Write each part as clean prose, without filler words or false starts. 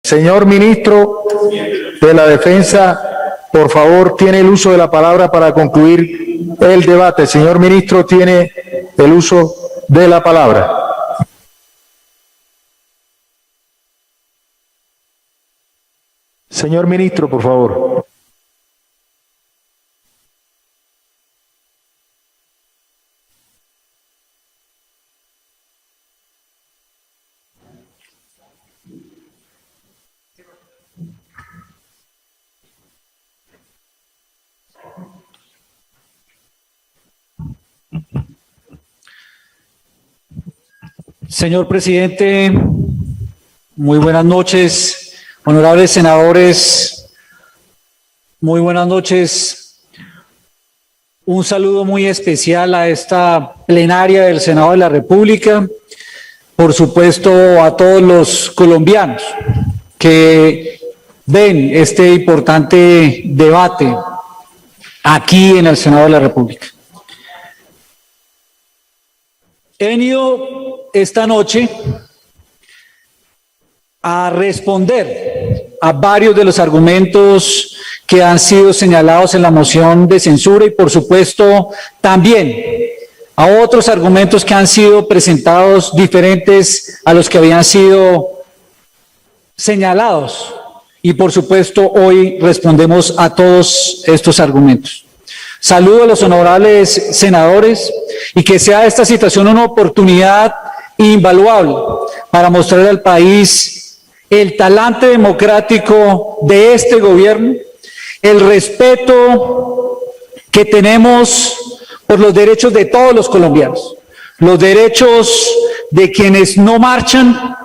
Señor ministro de la Defensa, por favor, tiene el uso de la palabra para concluir el debate. Señor ministro, tiene el uso de la palabra. Señor ministro, por favor. Señor presidente, muy buenas noches. Honorables senadores, muy buenas noches. Un saludo muy especial a esta plenaria del Senado de la República. Por supuesto, a todos los colombianos que ven este importante debate aquí en el Senado de la República. He venido esta noche a responder a varios de los argumentos que han sido señalados en la moción de censura y, por supuesto, también a otros argumentos que han sido presentados diferentes a los que habían sido señalados. Y, por supuesto, hoy respondemos a todos estos argumentos. Saludo a los honorables senadores y que sea esta situación una oportunidad invaluable para mostrar al país el talante democrático de este gobierno, el respeto que tenemos por los derechos de todos los colombianos, los derechos de quienes no marchan,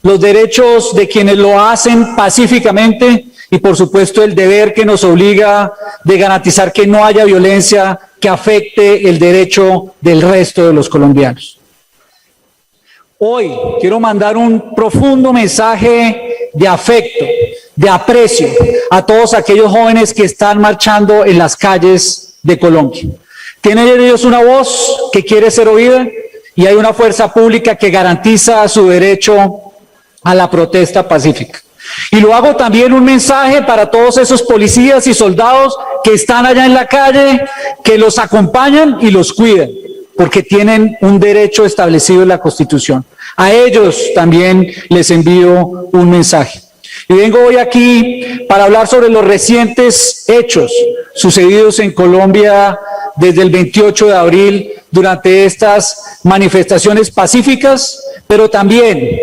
los derechos de quienes lo hacen pacíficamente y, por supuesto, el deber que nos obliga de garantizar que no haya violencia que afecte el derecho del resto de los colombianos. Hoy quiero mandar un profundo mensaje de afecto, de aprecio a todos aquellos jóvenes que están marchando en las calles de Colombia. Tienen ellos una voz que quiere ser oída y hay una fuerza pública que garantiza su derecho a la protesta pacífica. Y lo hago también un mensaje para todos esos policías y soldados que están allá en la calle, que los acompañan y los cuidan, porque tienen un derecho establecido en la Constitución. A ellos también les envío un mensaje. Y vengo hoy aquí para hablar sobre los recientes hechos sucedidos en Colombia desde el 28 de abril durante estas manifestaciones pacíficas, pero también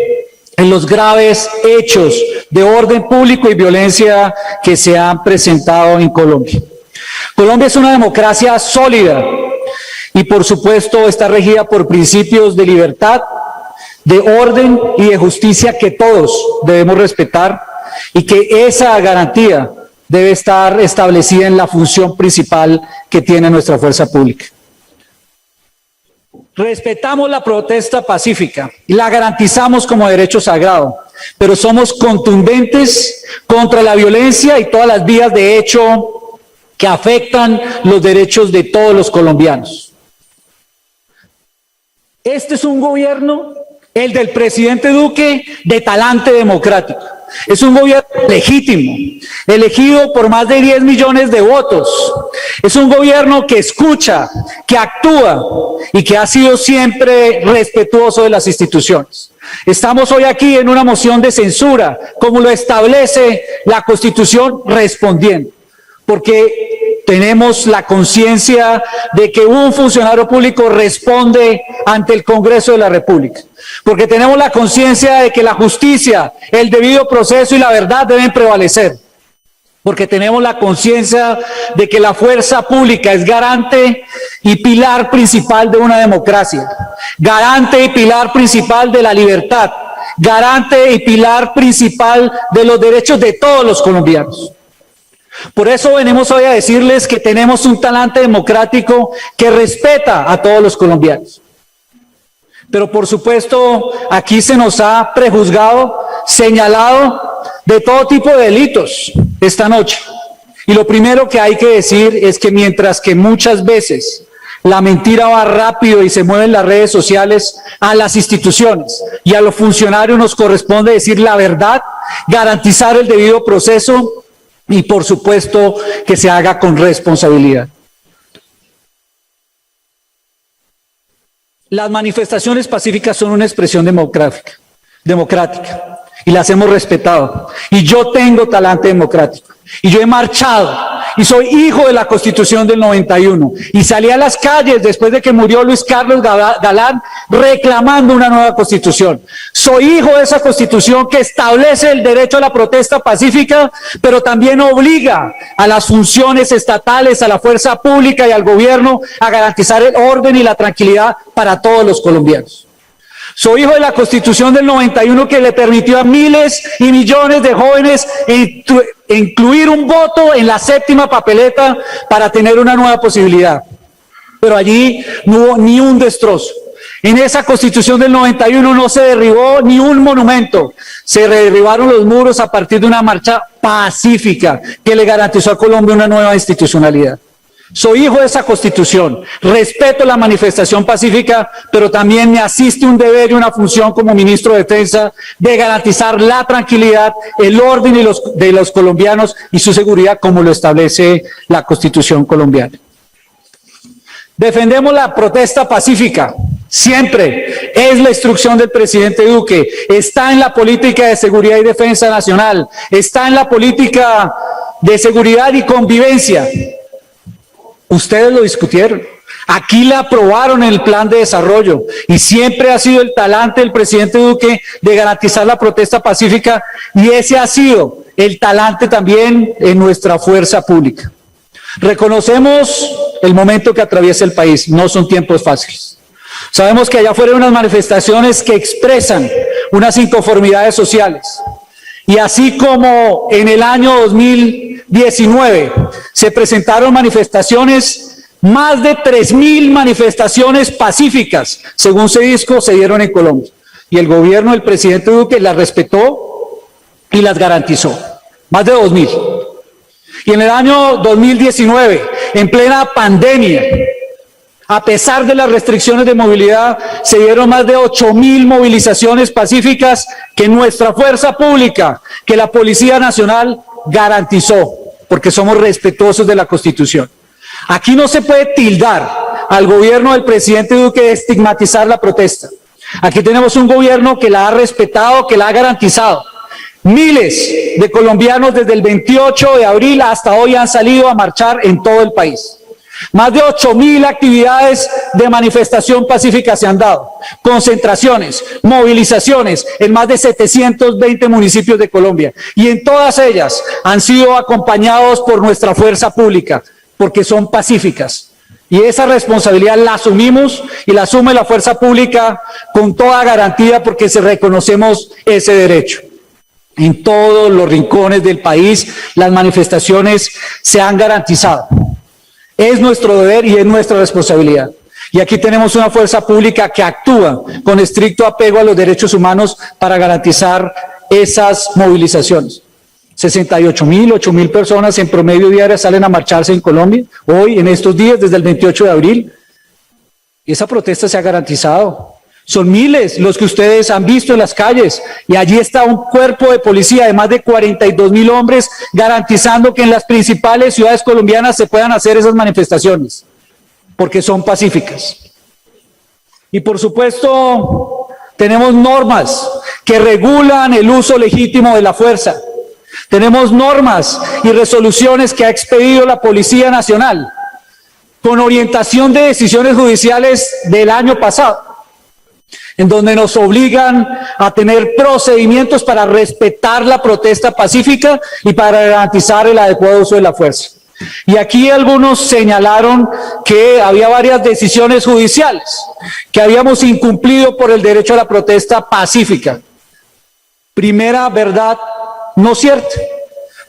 en los graves hechos de orden público y violencia que se han presentado en Colombia. Colombia es una democracia sólida y, por supuesto, está regida por principios de libertad, de orden y de justicia que todos debemos respetar y que esa garantía debe estar establecida en la función principal que tiene nuestra fuerza pública. Respetamos la protesta pacífica y la garantizamos como derecho sagrado, pero somos contundentes contra la violencia y todas las vías de hecho que afectan los derechos de todos los colombianos. Este es un gobierno, el del presidente Duque, de talante democrático. Es un gobierno legítimo, elegido por más de 10 millones de votos. Es un gobierno que escucha, que actúa y que ha sido siempre respetuoso de las instituciones. Estamos hoy aquí en una moción de censura, como lo establece la Constitución, respondiendo, porque tenemos la conciencia de que un funcionario público responde ante el Congreso de la República, porque tenemos la conciencia de que la justicia, el debido proceso y la verdad deben prevalecer, porque tenemos la conciencia de que la fuerza pública es garante y pilar principal de una democracia, garante y pilar principal de la libertad, garante y pilar principal de los derechos de todos los colombianos. Por eso venimos hoy a decirles que tenemos un talante democrático que respeta a todos los colombianos. Pero por supuesto, aquí se nos ha prejuzgado, señalado de todo tipo de delitos esta noche. Y lo primero que hay que decir es que mientras que muchas veces la mentira va rápido y se mueve en las redes sociales, a las instituciones y a los funcionarios nos corresponde decir la verdad garantizar el debido proceso y, por supuesto, que se haga con responsabilidad. Las manifestaciones pacíficas son una expresión democrática y las hemos respetado. Y yo tengo talante democrático y yo he marchado y soy hijo de la Constitución del 91 y salí a las calles después de que murió Luis Carlos Galán reclamando una nueva Constitución. Soy hijo de esa Constitución que establece el derecho a la protesta pacífica, pero también obliga a las funciones estatales, a la fuerza pública y al gobierno a garantizar el orden y la tranquilidad para todos los colombianos. Soy hijo de la Constitución del 91 que le permitió a miles y millones de jóvenes incluir un voto en la séptima papeleta para tener una nueva posibilidad. Pero allí no hubo ni un destrozo. En esa Constitución del 91 no se derribó ni un monumento. Se derribaron los muros a partir de una marcha pacífica que le garantizó a Colombia una nueva institucionalidad. Soy hijo de esa Constitución, respeto la manifestación pacífica, pero también me asiste un deber y una función como ministro de Defensa de garantizar la tranquilidad, el orden de los colombianos y su seguridad como lo establece la Constitución colombiana. Defendemos la protesta pacífica, siempre. Es la instrucción del presidente Duque, está en la política de seguridad y defensa nacional, está en la política de seguridad y convivencia. Ustedes lo discutieron, aquí le aprobaron el plan de desarrollo y siempre ha sido el talante del presidente Duque de garantizar la protesta pacífica y ese ha sido el talante también en nuestra fuerza pública. Reconocemos el momento que atraviesa el país, no son tiempos fáciles. Sabemos que allá afuera hay unas manifestaciones que expresan unas inconformidades sociales. Y así como en el año 2019 se presentaron manifestaciones, más de 3.000 manifestaciones pacíficas, según Cedisco, se dieron en Colombia. Y el gobierno del presidente Duque las respetó y las garantizó. Más de 2.000. Y en el año 2019, en plena pandemia, a pesar de las restricciones de movilidad, se dieron más de 8.000 movilizaciones pacíficas que nuestra fuerza pública, que la Policía Nacional garantizó, porque somos respetuosos de la Constitución. Aquí no se puede tildar al gobierno del presidente Duque de estigmatizar la protesta. Aquí tenemos un gobierno que la ha respetado, que la ha garantizado. Miles de colombianos desde el 28 de abril hasta hoy han salido a marchar en todo el país. Más de 8.000 actividades de manifestación pacífica se han dado, concentraciones, movilizaciones en más de 720 municipios de Colombia y en todas ellas han sido acompañados por nuestra fuerza pública porque son pacíficas y esa responsabilidad la asumimos y la asume la fuerza pública con toda garantía porque se reconocemos ese derecho. En todos los rincones del país las manifestaciones se han garantizado. Es nuestro deber y es nuestra responsabilidad. Y aquí tenemos una fuerza pública que actúa con estricto apego a los derechos humanos para garantizar esas movilizaciones. 68.000, 8.000 personas en promedio diaria salen a marcharse en Colombia, hoy, en estos días, desde el 28 de abril. Y esa protesta se ha garantizado. Son miles los que ustedes han visto en las calles y allí está un cuerpo de policía de más de 42.000 hombres garantizando que en las principales ciudades colombianas se puedan hacer esas manifestaciones, porque son pacíficas. Y por supuesto, tenemos normas que regulan el uso legítimo de la fuerza. Tenemos normas y resoluciones que ha expedido la Policía Nacional con orientación de decisiones judiciales del año pasado, en donde nos obligan a tener procedimientos para respetar la protesta pacífica y para garantizar el adecuado uso de la fuerza. Y aquí algunos señalaron que había varias decisiones judiciales, que habíamos incumplido por el derecho a la protesta pacífica. Primera verdad, no cierta.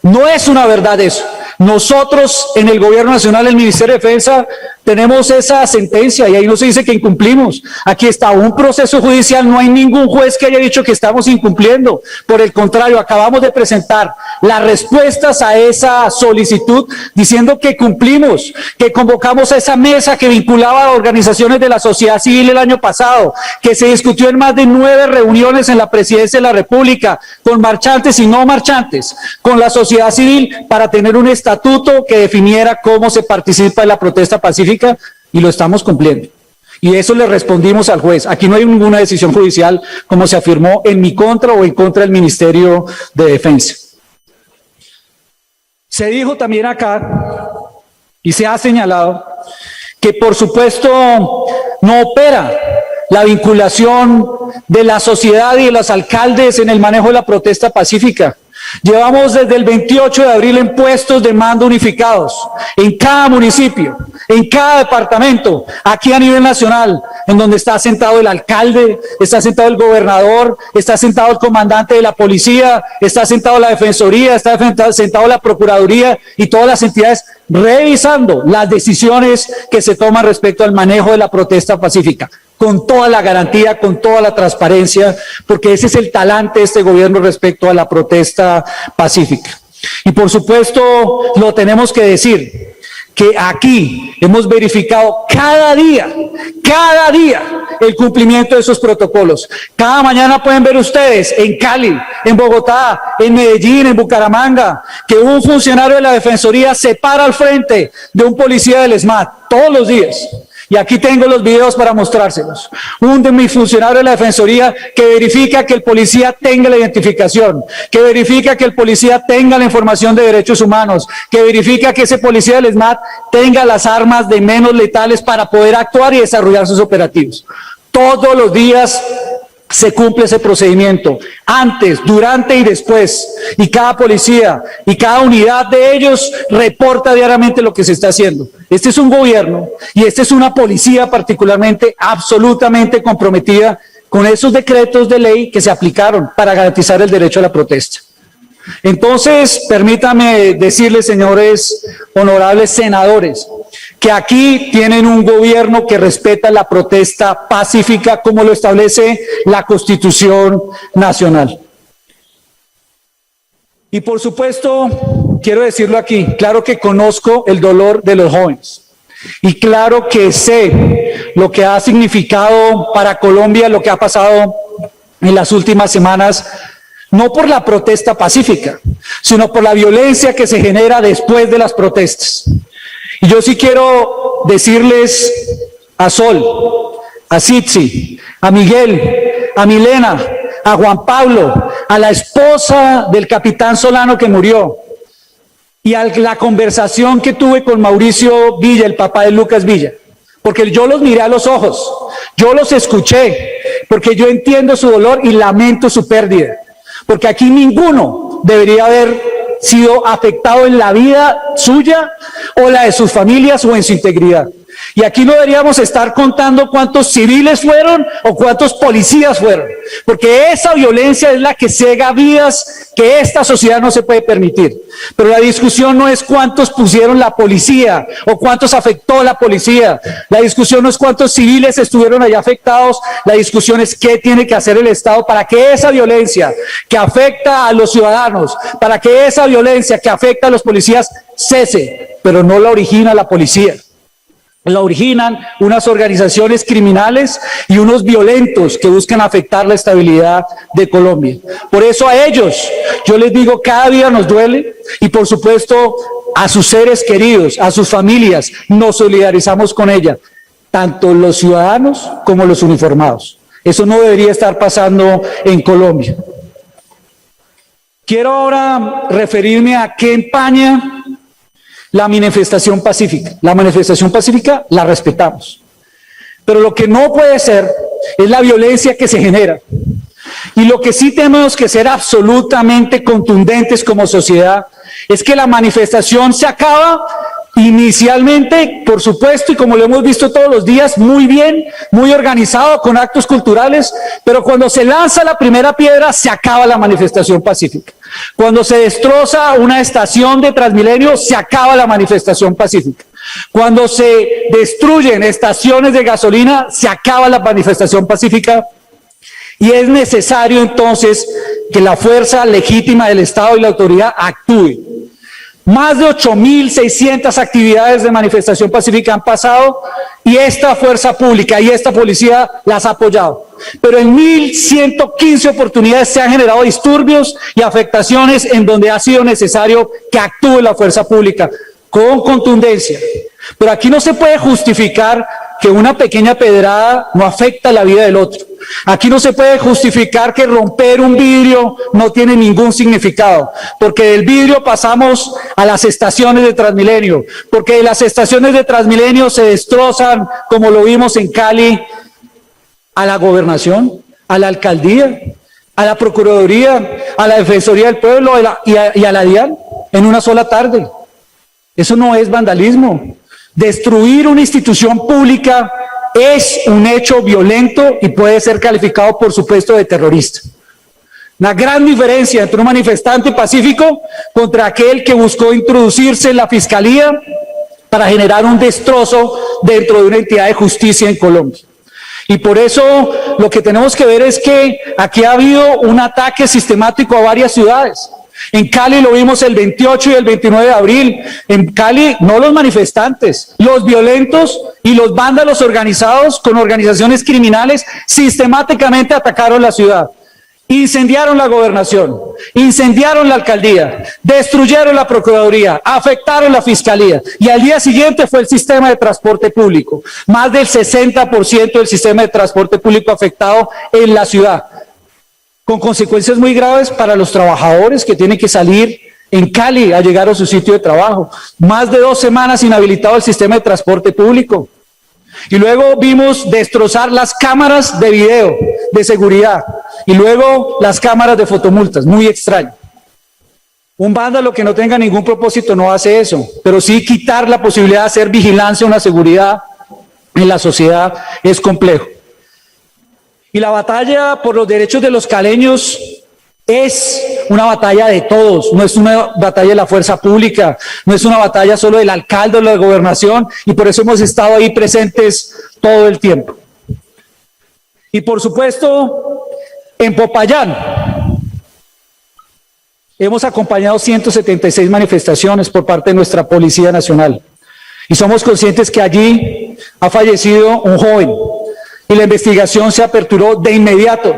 No es una verdad eso. Nosotros en el Gobierno Nacional, el Ministerio de Defensa, Tenemos esa sentencia y ahí no se dice que incumplimos. Aquí está un proceso judicial, no hay ningún juez que haya dicho que estamos incumpliendo. Por el contrario, acabamos de presentar las respuestas a esa solicitud diciendo que cumplimos, que convocamos a esa mesa que vinculaba a organizaciones de la sociedad civil el año pasado, que se discutió en más de 9 reuniones en la Presidencia de la República, con marchantes y no marchantes, con la sociedad civil, para tener un estatuto que definiera cómo se participa en la protesta pacífica, y lo estamos cumpliendo. Y eso le respondimos al juez. Aquí no hay ninguna decisión judicial, como se afirmó, en mi contra o en contra del Ministerio de Defensa. Se dijo también acá, y se ha señalado, que por supuesto no opera la vinculación de la sociedad y de los alcaldes en el manejo de la protesta pacífica. Llevamos desde el 28 de abril en puestos de mando unificados, en cada municipio, en cada departamento, aquí a nivel nacional, en donde está sentado el alcalde, está sentado el gobernador, está sentado el comandante de la policía, está sentado la defensoría, está sentado la procuraduría y todas las entidades revisando las decisiones que se toman respecto al manejo de la protesta pacífica, con toda la garantía, con toda la transparencia, porque ese es el talante de este gobierno respecto a la protesta pacífica. Y por supuesto, lo tenemos que decir, que aquí hemos verificado cada día, el cumplimiento de esos protocolos. Cada mañana pueden ver ustedes en Cali, en Bogotá, en Medellín, en Bucaramanga, que un funcionario de la Defensoría se para al frente de un policía del SMAT todos los días. Y aquí tengo los videos para mostrárselos. Un de mis funcionarios de la Defensoría que verifica que el policía tenga la identificación, que verifica que el policía tenga la información de derechos humanos, que verifica que ese policía del SMAT tenga las armas de menos letales para poder actuar y desarrollar sus operativos. Todos los días se cumple ese procedimiento, antes, durante y después, y cada policía y cada unidad de ellos reporta diariamente lo que se está haciendo. Este es un gobierno y esta es una policía particularmente absolutamente comprometida con esos decretos de ley que se aplicaron para garantizar el derecho a la protesta. Entonces, permítame decirles, señores honorables senadores, que aquí tienen un gobierno que respeta la protesta pacífica como lo establece la Constitución Nacional. Y por supuesto, quiero decirlo aquí, claro que conozco el dolor de los jóvenes y claro que sé lo que ha significado para Colombia lo que ha pasado en las últimas semanas, no por la protesta pacífica, sino por la violencia que se genera después de las protestas. Y yo sí quiero decirles a Sol, a Sitsi, a Miguel, a Milena, a Juan Pablo, a la esposa del capitán Solano que murió, y a la conversación que tuve con Mauricio Villa, el papá de Lucas Villa, porque yo los miré a los ojos, yo los escuché, porque yo entiendo su dolor y lamento su pérdida, porque aquí ninguno debería haber sido afectado en la vida suya o la de sus familias o en su integridad. Y aquí no deberíamos estar contando cuántos civiles fueron o cuántos policías fueron, porque esa violencia es la que ciega vidas que esta sociedad no se puede permitir. Pero la discusión no es cuántos pusieron la policía o cuántos afectó la policía. La discusión no es cuántos civiles estuvieron allá afectados. La discusión es qué tiene que hacer el Estado para que esa violencia que afecta a los ciudadanos, para que esa violencia que afecta a los policías cese, pero no la origina la policía. La originan unas organizaciones criminales y unos violentos que buscan afectar la estabilidad de Colombia. Por eso a ellos, yo les digo, cada día nos duele y por supuesto a sus seres queridos, a sus familias, nos solidarizamos con ella, tanto los ciudadanos como los uniformados. Eso no debería estar pasando en Colombia. Quiero ahora referirme a qué empaña la manifestación pacífica. La manifestación pacífica la respetamos. Pero lo que no puede ser es la violencia que se genera. Y lo que sí tenemos que ser absolutamente contundentes como sociedad es que la manifestación se acaba inicialmente, por supuesto, y como lo hemos visto todos los días, muy bien, muy organizado, con actos culturales, pero cuando se lanza la primera piedra, se acaba la manifestación pacífica. Cuando se destroza una estación de Transmilenio, se acaba la manifestación pacífica. Cuando se destruyen estaciones de gasolina, se acaba la manifestación pacífica y es necesario entonces que la fuerza legítima del Estado y la autoridad actúe. Más de 8.600 actividades de manifestación pacífica han pasado y esta fuerza pública y esta policía las ha apoyado. Pero en 1.115 oportunidades se han generado disturbios y afectaciones en donde ha sido necesario que actúe la fuerza pública con contundencia. Pero aquí no se puede justificar que una pequeña pedrada no afecta la vida del otro. Aquí no se puede justificar que romper un vidrio no tiene ningún significado, porque del vidrio pasamos a las estaciones de Transmilenio, porque de las estaciones de Transmilenio se destrozan, como lo vimos en Cali, a la gobernación, a la alcaldía, a la procuraduría, a la defensoría del pueblo y a la DIAN en una sola tarde. Eso no es vandalismo. Destruir una institución pública es un hecho violento y puede ser calificado, por supuesto, de terrorista. Una gran diferencia entre un manifestante pacífico contra aquel que buscó introducirse en la fiscalía para generar un destrozo dentro de una entidad de justicia en Colombia. Y por eso lo que tenemos que ver es que aquí ha habido un ataque sistemático a varias ciudades. En Cali lo vimos el 28 y el 29 de abril. En Cali, no los manifestantes, los violentos y los vándalos organizados con organizaciones criminales sistemáticamente atacaron la ciudad. Incendiaron la gobernación, incendiaron la alcaldía, destruyeron la procuraduría, afectaron la fiscalía y al día siguiente fue el sistema de transporte público. Más del 60% del sistema de transporte público afectado en la ciudad, con consecuencias muy graves para los trabajadores que tienen que salir en Cali a llegar a su sitio de trabajo. Más de 2 semanas inhabilitado el sistema de transporte público. Y luego vimos destrozar las cámaras de video de seguridad y luego las cámaras de fotomultas. Muy extraño. Un vándalo que no tenga ningún propósito no hace eso, pero sí quitar la posibilidad de hacer vigilancia, una seguridad en la sociedad es complejo. Y la batalla por los derechos de los caleños es una batalla de todos, no es una batalla de la fuerza pública, no es una batalla solo del alcalde o de la gobernación, y por eso hemos estado ahí presentes todo el tiempo. Y por supuesto, en Popayán hemos acompañado 176 manifestaciones por parte de nuestra Policía Nacional, y somos conscientes que allí ha fallecido un joven, y la investigación se aperturó de inmediato,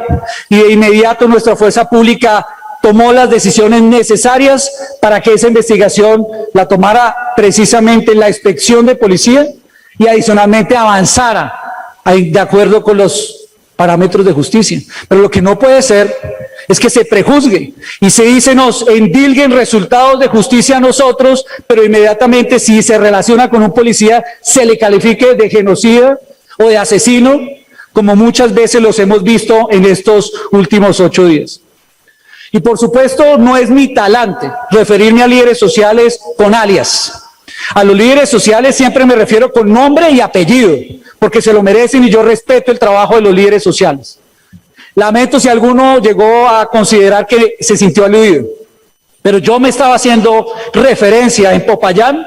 y de inmediato nuestra fuerza pública tomó las decisiones necesarias para que esa investigación la tomara precisamente la inspección de policía y adicionalmente avanzara de acuerdo con los parámetros de justicia. Pero lo que no puede ser es que se prejuzgue y se dice nos endilguen resultados de justicia a nosotros, pero inmediatamente si se relaciona con un policía se le califique de genocida o de asesino, como muchas veces los hemos visto en estos últimos 8 días. Y por supuesto no es mi talante referirme a líderes sociales con alias. A los líderes sociales siempre me refiero con nombre y apellido, porque se lo merecen y yo respeto el trabajo de los líderes sociales. Lamento si alguno llegó a considerar que se sintió aludido, pero yo me estaba haciendo referencia en Popayán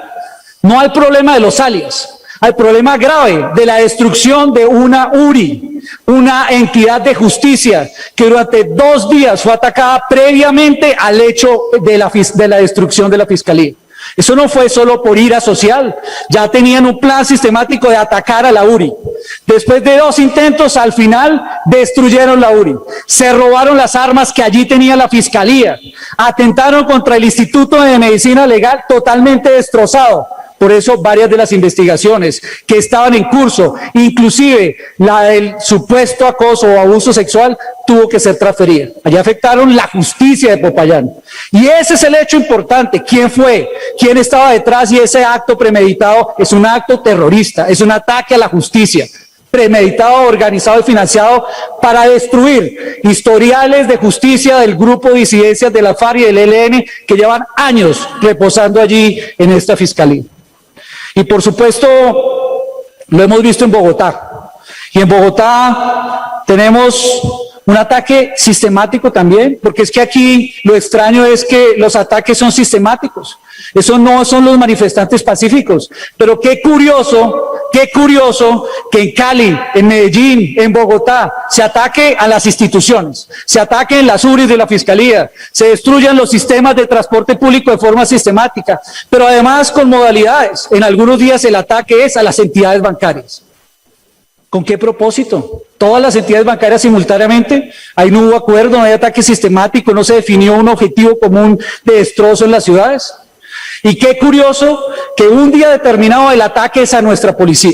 no al problema de los alias, al problema grave de la destrucción de una URI, una entidad de justicia que durante 2 días fue atacada previamente al hecho de la destrucción de la fiscalía. Eso no fue solo por ira social, ya tenían un plan sistemático de atacar a la URI. Después de 2 intentos, al final destruyeron la URI, se robaron las armas que allí tenía la fiscalía, atentaron contra el Instituto de Medicina Legal totalmente destrozado. Por eso varias de las investigaciones que estaban en curso, inclusive la del supuesto acoso o abuso sexual, tuvo que ser transferida. Allí afectaron la justicia de Popayán. Y ese es el hecho importante. ¿Quién fue? ¿Quién estaba detrás? Y ese acto premeditado es un acto terrorista, es un ataque a la justicia, premeditado, organizado y financiado para destruir historiales de justicia del grupo de disidencias de la FARC y del ELN que llevan años reposando allí en esta fiscalía. Y por supuesto, lo hemos visto en Bogotá. Y en Bogotá tenemos un ataque sistemático también, porque es que aquí lo extraño es que los ataques son sistemáticos. Eso no son los manifestantes pacíficos. Pero qué curioso que en Cali, en Medellín, en Bogotá, se ataque a las instituciones, se ataquen las URIs de la Fiscalía, se destruyan los sistemas de transporte público de forma sistemática, pero además con modalidades. En algunos días el ataque es a las entidades bancarias. ¿Con qué propósito? Todas las entidades bancarias simultáneamente. Ahí no hubo acuerdo, no hay ataque sistemático, no se definió un objetivo común de destrozo en las ciudades. Y qué curioso que un día determinado el ataque es a nuestra policía.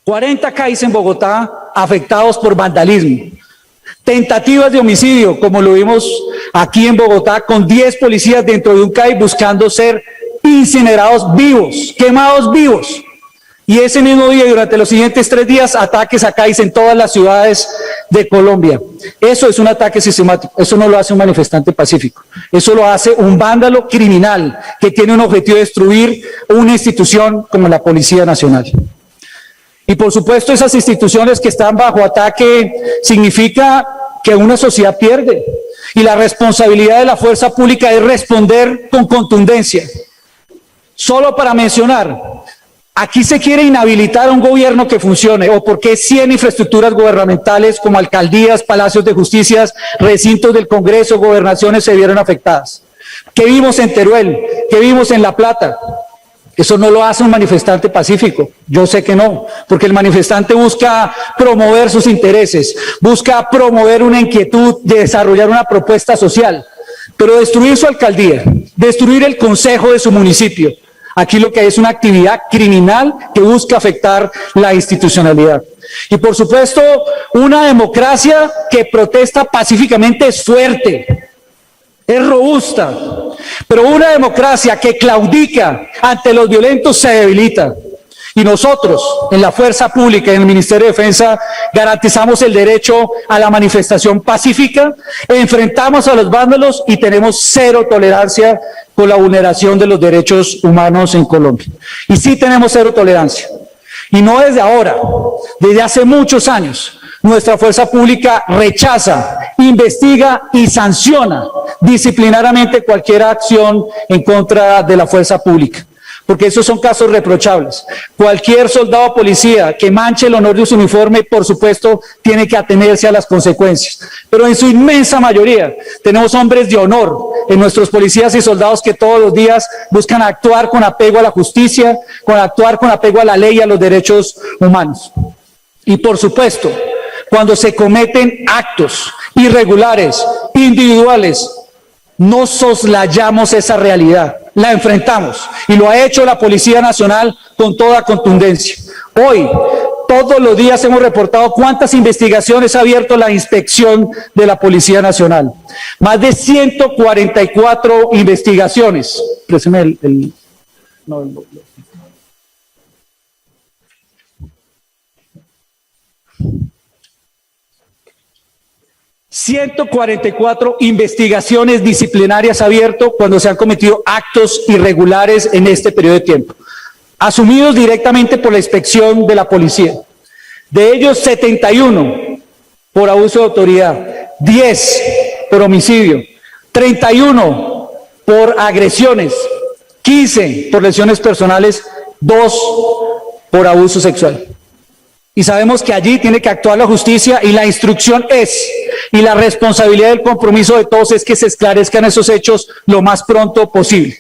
40 CAIs en Bogotá afectados por vandalismo. Tentativas de homicidio, como lo vimos aquí en Bogotá, con 10 policías dentro de un CAI buscando ser incinerados vivos, quemados vivos. Y ese mismo día, durante los siguientes 3 días, ataques a CAIs en todas las ciudades de Colombia. Eso es un ataque sistemático, eso no lo hace un manifestante pacífico, eso lo hace un vándalo criminal que tiene un objetivo de destruir una institución como la Policía Nacional. Y por supuesto esas instituciones que están bajo ataque significa que una sociedad pierde y la responsabilidad de la fuerza pública es responder con contundencia. Solo para mencionar, aquí se quiere inhabilitar a un gobierno que funcione, o porque 100 infraestructuras gubernamentales como alcaldías, palacios de justicia, recintos del Congreso, gobernaciones se vieron afectadas. ¿Qué vimos en Teruel? ¿Qué vimos en La Plata? Eso no lo hace un manifestante pacífico, yo sé que no, porque el manifestante busca promover sus intereses, busca promover una inquietud de desarrollar una propuesta social, pero destruir su alcaldía, destruir el consejo de su municipio, aquí lo que hay es una actividad criminal que busca afectar la institucionalidad. Y por supuesto, una democracia que protesta pacíficamente es fuerte, es robusta, pero una democracia que claudica ante los violentos se debilita. Y nosotros, en la Fuerza Pública y en el Ministerio de Defensa, garantizamos el derecho a la manifestación pacífica, enfrentamos a los vándalos y tenemos cero tolerancia con la vulneración de los derechos humanos en Colombia. Y sí tenemos cero tolerancia. Y no desde ahora, desde hace muchos años, nuestra Fuerza Pública rechaza, investiga y sanciona disciplinariamente cualquier acción en contra de la Fuerza Pública, porque esos son casos reprochables. Cualquier soldado o policía que manche el honor de su uniforme, por supuesto, tiene que atenerse a las consecuencias. Pero en su inmensa mayoría tenemos hombres de honor en nuestros policías y soldados que todos los días buscan actuar con apego a la justicia, actuar con apego a la ley y a los derechos humanos. Y por supuesto, cuando se cometen actos irregulares, individuales, no soslayamos esa realidad, la enfrentamos y lo ha hecho la Policía Nacional con toda contundencia. Hoy, todos los días hemos reportado cuántas investigaciones ha abierto la inspección de la Policía Nacional. Más de 144 investigaciones. Présteme no, 144 investigaciones disciplinarias abiertas cuando se han cometido actos irregulares en este periodo de tiempo, asumidos directamente por la inspección de la policía. De ellos, 71 por abuso de autoridad, 10 por homicidio, 31 por agresiones, 15 por lesiones personales, 2 por abuso sexual. Y sabemos que allí tiene que actuar la justicia y la instrucción es, y la responsabilidad del compromiso de todos es que se esclarezcan esos hechos lo más pronto posible.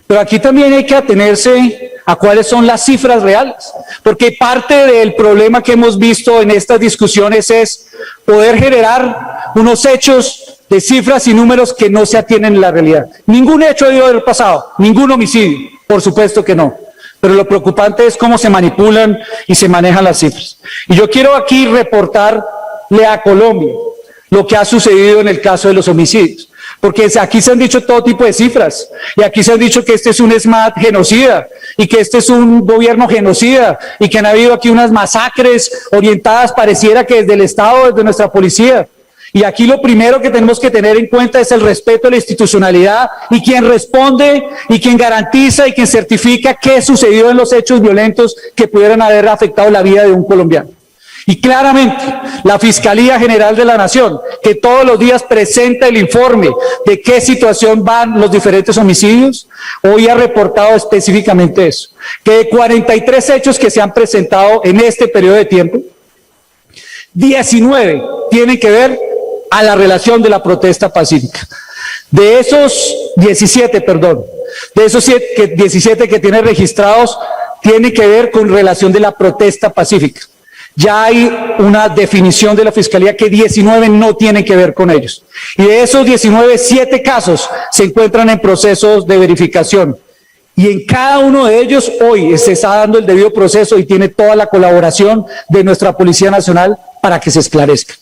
Pero aquí también hay que atenerse a cuáles son las cifras reales, porque parte del problema que hemos visto en estas discusiones es poder generar unos hechos de cifras y números que no se atienen en la realidad. Ningún hecho debió haber pasado, ningún homicidio, por supuesto que no. Pero lo preocupante es cómo se manipulan y se manejan las cifras. Y yo quiero aquí reportarle a Colombia lo que ha sucedido en el caso de los homicidios. Porque aquí se han dicho todo tipo de cifras. Y aquí se han dicho que este es un SMAT genocida y que este es un gobierno genocida y que han habido aquí unas masacres orientadas, pareciera que desde el Estado, desde nuestra policía. Y aquí lo primero que tenemos que tener en cuenta es el respeto a la institucionalidad y quien responde y quien garantiza y quien certifica qué sucedió en los hechos violentos que pudieran haber afectado la vida de un colombiano. Y claramente, la Fiscalía General de la Nación, que todos los días presenta el informe de qué situación van los diferentes homicidios, hoy ha reportado específicamente eso, que de 43 hechos que se han presentado en este periodo de tiempo, 19 tienen que ver a la relación de la protesta pacífica. De esos 17 que tiene registrados, tiene que ver con relación de la protesta pacífica. Ya hay una definición de la Fiscalía que 19 no tienen que ver con ellos. Y de esos 19, 7 casos se encuentran en procesos de verificación. Y en cada uno de ellos hoy se está dando el debido proceso y tiene toda la colaboración de nuestra Policía Nacional para que se esclarezca.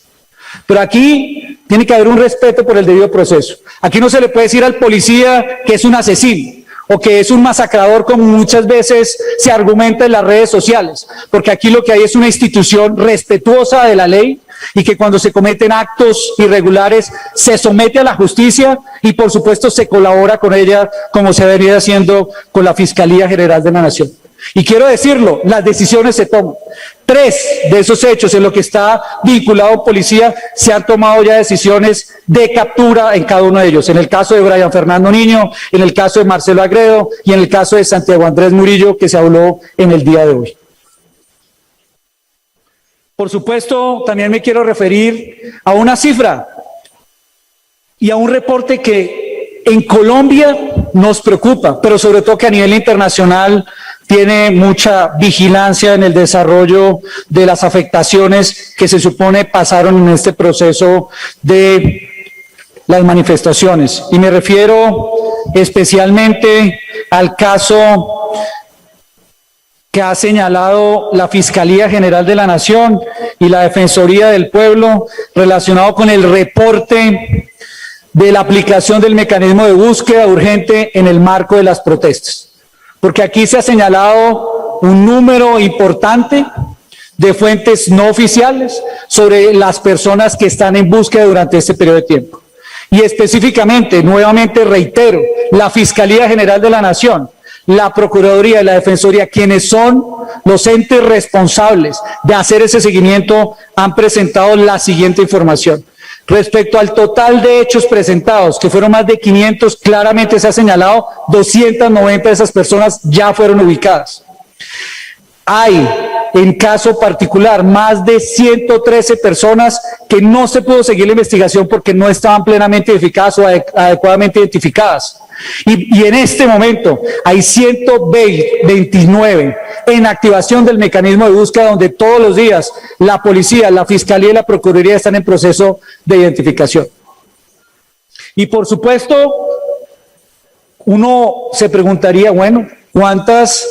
Pero aquí tiene que haber un respeto por el debido proceso. Aquí no se le puede decir al policía que es un asesino o que es un masacrador, como muchas veces se argumenta en las redes sociales, porque aquí lo que hay es una institución respetuosa de la ley y que cuando se cometen actos irregulares se somete a la justicia y por supuesto se colabora con ella, como se ha venido haciendo con la Fiscalía General de la Nación. Y quiero decirlo, las decisiones se toman. 3 de esos hechos en lo que está vinculado policía se han tomado ya decisiones de captura en cada uno de ellos. En el caso de Brian Fernando Niño, en el caso de Marcelo Agredo y en el caso de Santiago Andrés Murillo, que se habló en el día de hoy. Por supuesto, también me quiero referir a una cifra y a un reporte que en Colombia nos preocupa, pero sobre todo que a nivel internacional tiene mucha vigilancia en el desarrollo de las afectaciones que se supone pasaron en este proceso de las manifestaciones. Y me refiero especialmente al caso que ha señalado la Fiscalía General de la Nación y la Defensoría del Pueblo relacionado con el reporte de la aplicación del mecanismo de búsqueda urgente en el marco de las protestas. Porque aquí se ha señalado un número importante de fuentes no oficiales sobre las personas que están en búsqueda durante este periodo de tiempo. Y específicamente, nuevamente reitero, la Fiscalía General de la Nación, la Procuraduría y la Defensoría, quienes son los entes responsables de hacer ese seguimiento, han presentado la siguiente información. Respecto al total de hechos presentados, que fueron más de 500, claramente se ha señalado 290 de esas personas ya fueron ubicadas. Hay, en caso particular, más de 113 personas que no se pudo seguir la investigación porque no estaban plenamente identificadas o adecuadamente identificadas. Y en este momento hay 129 en activación del mecanismo de búsqueda, donde todos los días la policía, la fiscalía y la procuraduría están en proceso de identificación. Y por supuesto, uno se preguntaría, bueno, ¿cuántas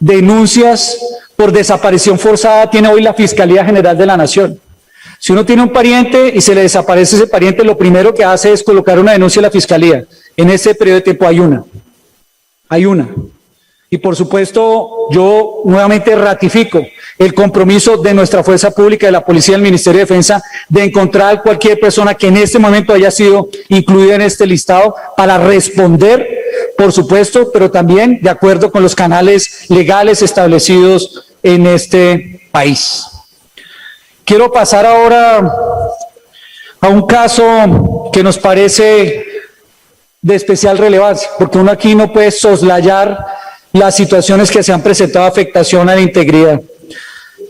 denuncias por desaparición forzada tiene hoy la Fiscalía General de la Nación? Si uno tiene un pariente y se le desaparece ese pariente, lo primero que hace es colocar una denuncia a la Fiscalía. En ese periodo de tiempo hay una. Y por supuesto, yo nuevamente ratifico el compromiso de nuestra fuerza pública, de la policía, del Ministerio de Defensa, de encontrar a cualquier persona que en este momento haya sido incluida en este listado para responder, por supuesto, pero también de acuerdo con los canales legales establecidos en este país. Quiero pasar ahora a un caso que nos parece de especial relevancia, porque uno aquí no puede soslayar las situaciones que se han presentado afectación a la integridad.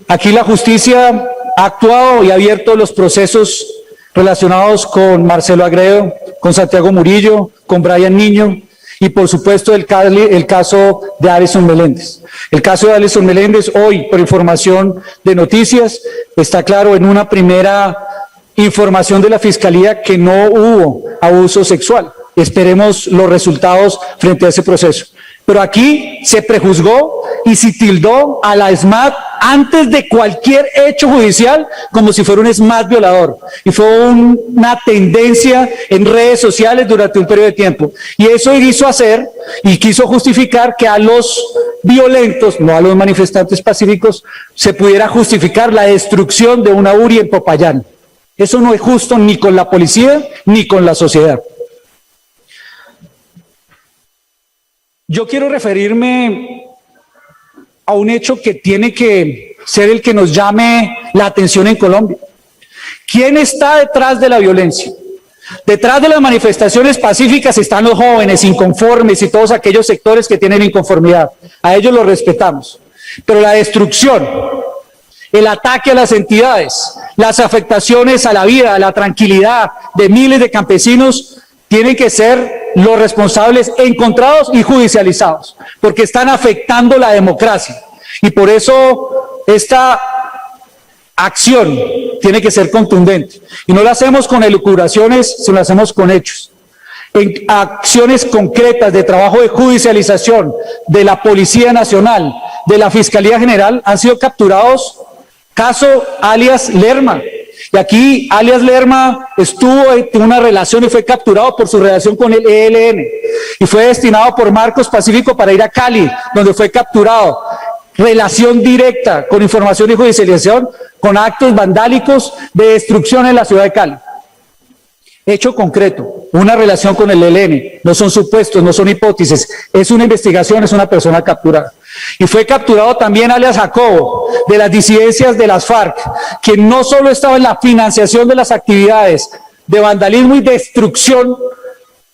Aquí la justicia ha actuado y ha abierto los procesos relacionados con Marcelo Agredo, con Santiago Murillo, con Brian Niño y por supuesto el caso de Alison Meléndez. El caso de Alison Meléndez hoy, por información de noticias, está claro en una primera información de la Fiscalía que no hubo abuso sexual. Esperemos los resultados frente a ese proceso. Pero aquí se prejuzgó y se tildó a la SMAT antes de cualquier hecho judicial como si fuera un SMAT violador. Y fue una tendencia en redes sociales durante un periodo de tiempo. Y eso hizo hacer y quiso justificar que a los violentos, no a los manifestantes pacíficos, se pudiera justificar la destrucción de una URI en Popayán. Eso no es justo ni con la policía ni con la sociedad. Yo quiero referirme a un hecho que tiene que ser el que nos llame la atención en Colombia. ¿Quién está detrás de la violencia? Detrás de las manifestaciones pacíficas están los jóvenes inconformes y todos aquellos sectores que tienen inconformidad. A ellos los respetamos. Pero la destrucción, el ataque a las entidades, las afectaciones a la vida, a la tranquilidad de miles de campesinos, tienen que ser los responsables encontrados y judicializados, porque están afectando la democracia. Y por eso esta acción tiene que ser contundente. Y no la hacemos con elucubraciones, sino la hacemos con hechos. En acciones concretas de trabajo de judicialización de la Policía Nacional, de la Fiscalía General, han sido capturados caso alias Lerma. Y aquí alias Lerma estuvo en una relación y fue capturado por su relación con el ELN. Y fue destinado por Marcos Pacífico para ir a Cali, donde fue capturado. Relación directa con información y judicialización con actos vandálicos de destrucción en la ciudad de Cali. Hecho concreto, una relación con el ELN, no son supuestos, no son hipótesis, es una investigación, es una persona capturada. Y fue capturado también alias Jacobo, de las disidencias de las FARC, quien no solo estaba en la financiación de las actividades de vandalismo y destrucción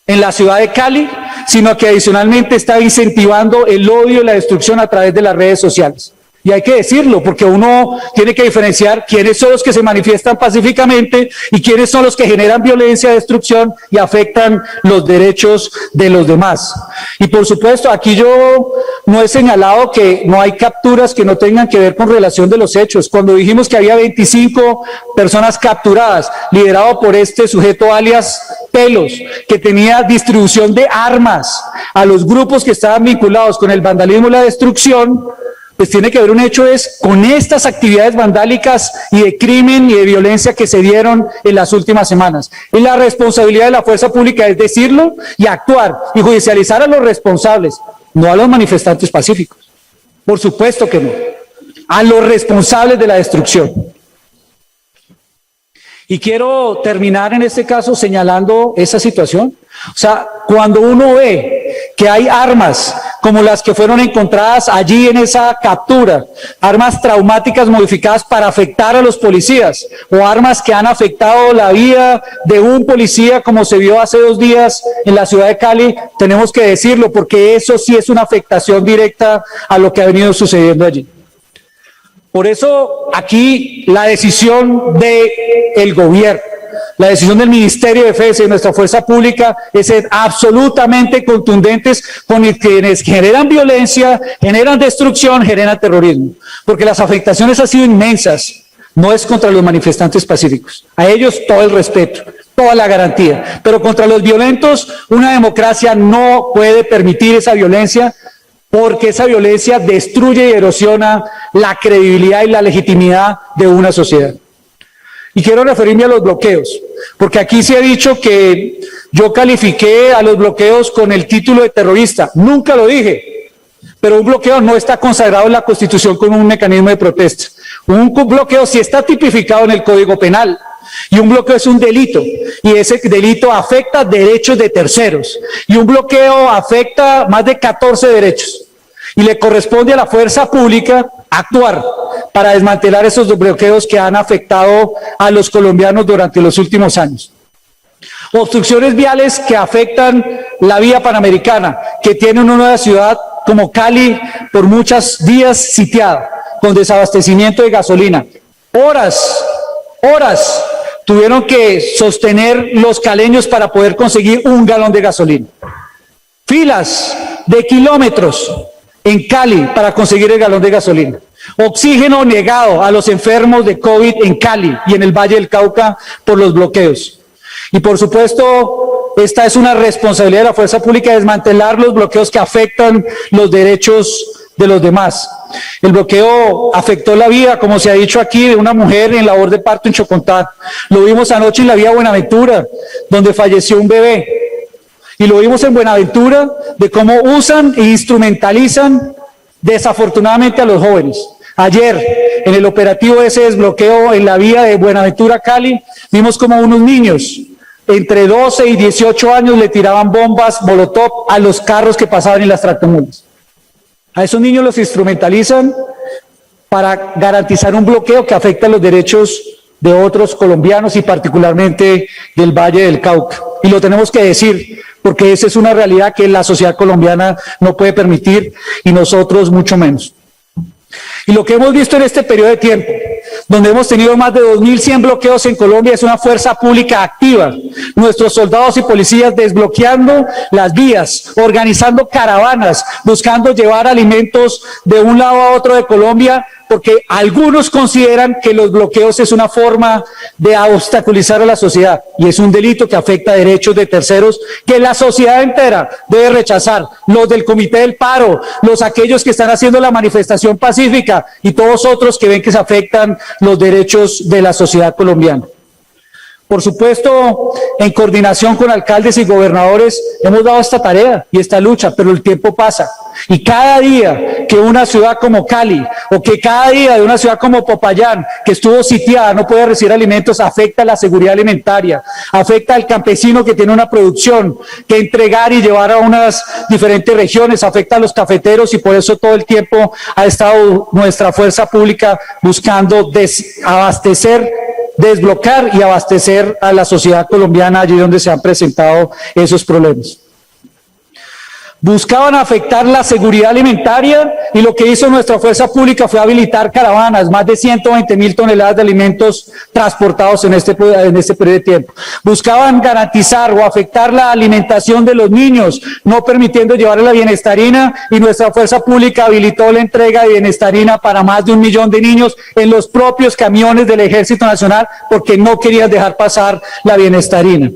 en la ciudad de Cali, sino que adicionalmente estaba incentivando el odio y la destrucción a través de las redes sociales. Y hay que decirlo, porque uno tiene que diferenciar quiénes son los que se manifiestan pacíficamente y quiénes son los que generan violencia, destrucción y afectan los derechos de los demás. Y por supuesto, aquí yo no he señalado que no hay capturas que no tengan que ver con relación de los hechos. Cuando dijimos que había 25 personas capturadas, liderado por este sujeto alias Pelos, que tenía distribución de armas a los grupos que estaban vinculados con el vandalismo y la destrucción, pues tiene que haber un hecho es con estas actividades vandálicas y de crimen y de violencia que se dieron en las últimas semanas. Y la responsabilidad de la fuerza pública es decirlo y actuar y judicializar a los responsables, no a los manifestantes pacíficos. Por supuesto que no. A los responsables de la destrucción. Y quiero terminar en este caso señalando esa situación. O sea, cuando uno ve que hay armas como las que fueron encontradas allí en esa captura, armas traumáticas modificadas para afectar a los policías, o armas que han afectado la vida de un policía como se vio hace 2 días en la ciudad de Cali, tenemos que decirlo porque eso sí es una afectación directa a lo que ha venido sucediendo allí. Por eso aquí la decisión del gobierno, la decisión del Ministerio de Defensa y de nuestra fuerza pública es ser absolutamente contundentes con quienes generan violencia, generan destrucción, generan terrorismo, porque las afectaciones han sido inmensas. No es contra los manifestantes pacíficos, a ellos todo el respeto, toda la garantía, pero contra los violentos una democracia no puede permitir esa violencia, porque esa violencia destruye y erosiona la credibilidad y la legitimidad de una sociedad. Y quiero referirme a los bloqueos, porque aquí se ha dicho que yo califiqué a los bloqueos con el título de terrorista. Nunca lo dije, pero un bloqueo no está consagrado en la Constitución como un mecanismo de protesta. Un bloqueo sí está tipificado en el Código Penal, y un bloqueo es un delito, y ese delito afecta derechos de terceros, y un bloqueo afecta más de 14 derechos, y le corresponde a la fuerza pública actuar para desmantelar esos bloqueos que han afectado a los colombianos durante los últimos años. Obstrucciones viales que afectan la vía panamericana, que tiene una nueva ciudad como Cali por muchos días sitiada, con desabastecimiento de gasolina. Horas tuvieron que sostener los caleños para poder conseguir un galón de gasolina. Filas de kilómetros en Cali para conseguir el galón de gasolina. Oxígeno negado a los enfermos de COVID en Cali y en el Valle del Cauca por los bloqueos. Y por supuesto, esta es una responsabilidad de la fuerza pública, desmantelar los bloqueos que afectan los derechos de los demás. El bloqueo afectó la vida, como se ha dicho aquí, de una mujer en labor de parto en Chocontá. Lo vimos anoche en la vía Buenaventura, donde falleció un bebé. Y lo vimos en Buenaventura, de cómo usan e instrumentalizan desafortunadamente a los jóvenes. Ayer, en el operativo ese desbloqueo en la vía de Buenaventura, Cali, vimos como unos niños entre 12 y 18 años le tiraban bombas molotov a los carros que pasaban en las tractomulas. A esos niños los instrumentalizan para garantizar un bloqueo que afecta los derechos de otros colombianos y particularmente del Valle del Cauca. Y lo tenemos que decir, porque esa es una realidad que la sociedad colombiana no puede permitir y nosotros mucho menos. Y lo que hemos visto en este periodo de tiempo, donde hemos tenido más de 2.100 bloqueos en Colombia, es una fuerza pública activa. Nuestros soldados y policías desbloqueando las vías, organizando caravanas, buscando llevar alimentos de un lado a otro de Colombia, porque algunos consideran que los bloqueos es una forma de obstaculizar a la sociedad y es un delito que afecta derechos de terceros que la sociedad entera debe rechazar, los del Comité del Paro, aquellos que están haciendo la manifestación pacífica y todos otros que ven que se afectan los derechos de la sociedad colombiana. Por supuesto, en coordinación con alcaldes y gobernadores hemos dado esta tarea y esta lucha, pero el tiempo pasa. Y cada día que una ciudad como Cali o que cada día de una ciudad como Popayán, que estuvo sitiada, no puede recibir alimentos, afecta a la seguridad alimentaria, afecta al campesino que tiene una producción que entregar y llevar a unas diferentes regiones, afecta a los cafeteros y por eso todo el tiempo ha estado nuestra fuerza pública buscando abastecer, desbloquear y abastecer a la sociedad colombiana allí donde se han presentado esos problemas. Buscaban afectar la seguridad alimentaria y lo que hizo nuestra fuerza pública fue habilitar caravanas, más de 120.000 toneladas de alimentos transportados en este periodo de tiempo. Buscaban garantizar o afectar la alimentación de los niños, no permitiendo llevar la bienestarina, y nuestra fuerza pública habilitó la entrega de bienestarina para más de 1 millón de niños en los propios camiones del Ejército Nacional porque no querían dejar pasar la bienestarina.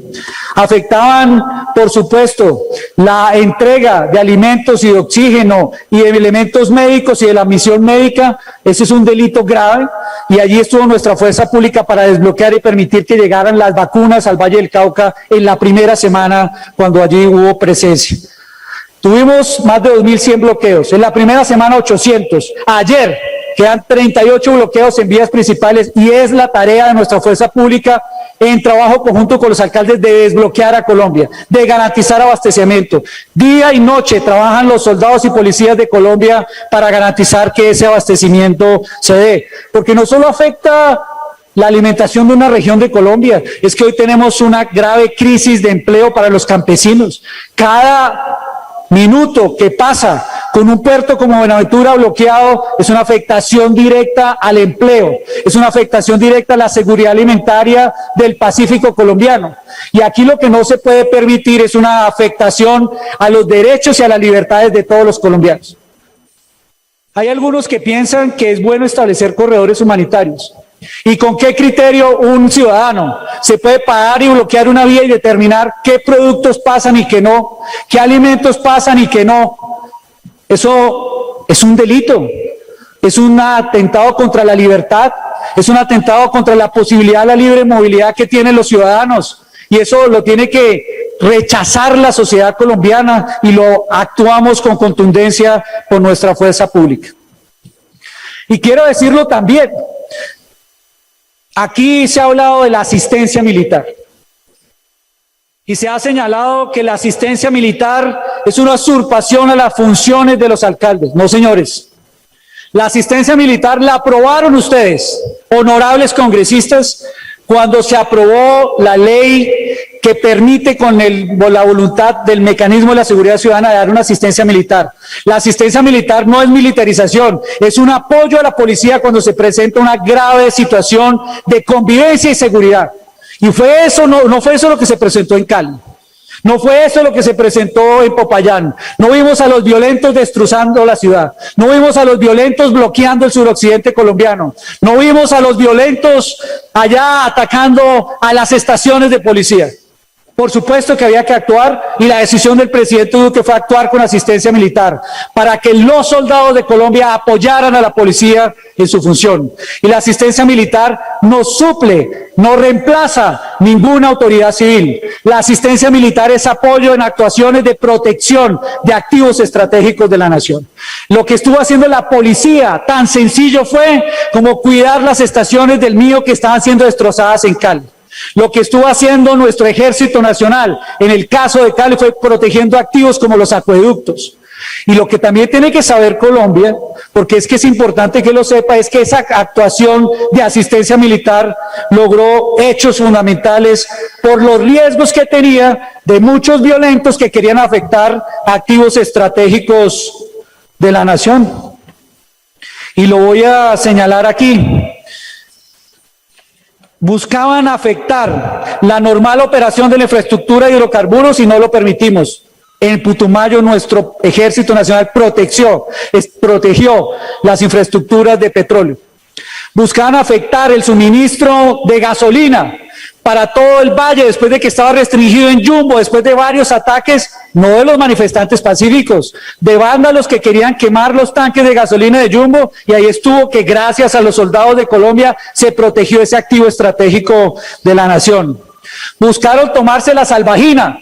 Afectaban, por supuesto, la entrega de alimentos y de oxígeno y de elementos médicos y de la misión médica. Ese es un delito grave y allí estuvo nuestra fuerza pública para desbloquear y permitir que llegaran las vacunas al Valle del Cauca en la primera semana cuando allí hubo presencia. Tuvimos más de 2.100 bloqueos, en la primera semana 800, ayer quedan 38 bloqueos en vías principales y es la tarea de nuestra fuerza pública en trabajo conjunto con los alcaldes de desbloquear a Colombia, de garantizar abastecimiento. Día y noche trabajan los soldados y policías de Colombia para garantizar que ese abastecimiento se dé, porque no solo afecta la alimentación de una región de Colombia, es que hoy tenemos una grave crisis de empleo para los campesinos. Cada minuto que pasa con un puerto como Buenaventura bloqueado es una afectación directa al empleo, es una afectación directa a la seguridad alimentaria del Pacífico colombiano. Y aquí lo que no se puede permitir es una afectación a los derechos y a las libertades de todos los colombianos. Hay algunos que piensan que es bueno establecer corredores humanitarios. ¿Y con qué criterio un ciudadano se puede parar y bloquear una vía y determinar qué productos pasan y qué no, qué alimentos pasan y qué no? Eso es un delito, es un atentado contra la libertad, es un atentado contra la posibilidad de la libre movilidad que tienen los ciudadanos y eso lo tiene que rechazar la sociedad colombiana y lo actuamos con contundencia por nuestra fuerza pública. Y quiero decirlo también. Aquí se ha hablado de la asistencia militar y se ha señalado que la asistencia militar es una usurpación a las funciones de los alcaldes. No, señores, la asistencia militar la aprobaron ustedes, honorables congresistas, cuando se aprobó la ley que permite con la voluntad del mecanismo de la seguridad ciudadana dar una asistencia militar. La asistencia militar no es militarización, es un apoyo a la policía cuando se presenta una grave situación de convivencia y seguridad. Y fue eso, no fue eso lo que se presentó en Cali. No fue eso lo que se presentó en Popayán. No vimos a los violentos destrozando la ciudad. No vimos a los violentos bloqueando el suroccidente colombiano. No vimos a los violentos allá atacando a las estaciones de policía. Por supuesto que había que actuar y la decisión del presidente Duque fue actuar con asistencia militar para que los soldados de Colombia apoyaran a la policía en su función. Y la asistencia militar no suple, no reemplaza ninguna autoridad civil. La asistencia militar es apoyo en actuaciones de protección de activos estratégicos de la nación. Lo que estuvo haciendo la policía tan sencillo fue como cuidar las estaciones del Mío que estaban siendo destrozadas en Cali. Lo que estuvo haciendo nuestro Ejército Nacional en el caso de Cali fue protegiendo activos como los acueductos. Y lo que también tiene que saber Colombia, porque es que es importante que lo sepa, es que esa actuación de asistencia militar logró hechos fundamentales por los riesgos que tenía de muchos violentos que querían afectar activos estratégicos de la nación. Y lo voy a señalar aquí. Buscaban afectar la normal operación de la infraestructura de hidrocarburos y no lo permitimos. En Putumayo nuestro Ejército Nacional protegió las infraestructuras de petróleo. Buscaban afectar el suministro de gasolina para todo el valle después de que estaba restringido en Yumbo, después de varios ataques, no de los manifestantes pacíficos, de vándalos que querían quemar los tanques de gasolina de Yumbo, y ahí estuvo que gracias a los soldados de Colombia se protegió ese activo estratégico de la nación. Buscaron tomarse la Salvajina,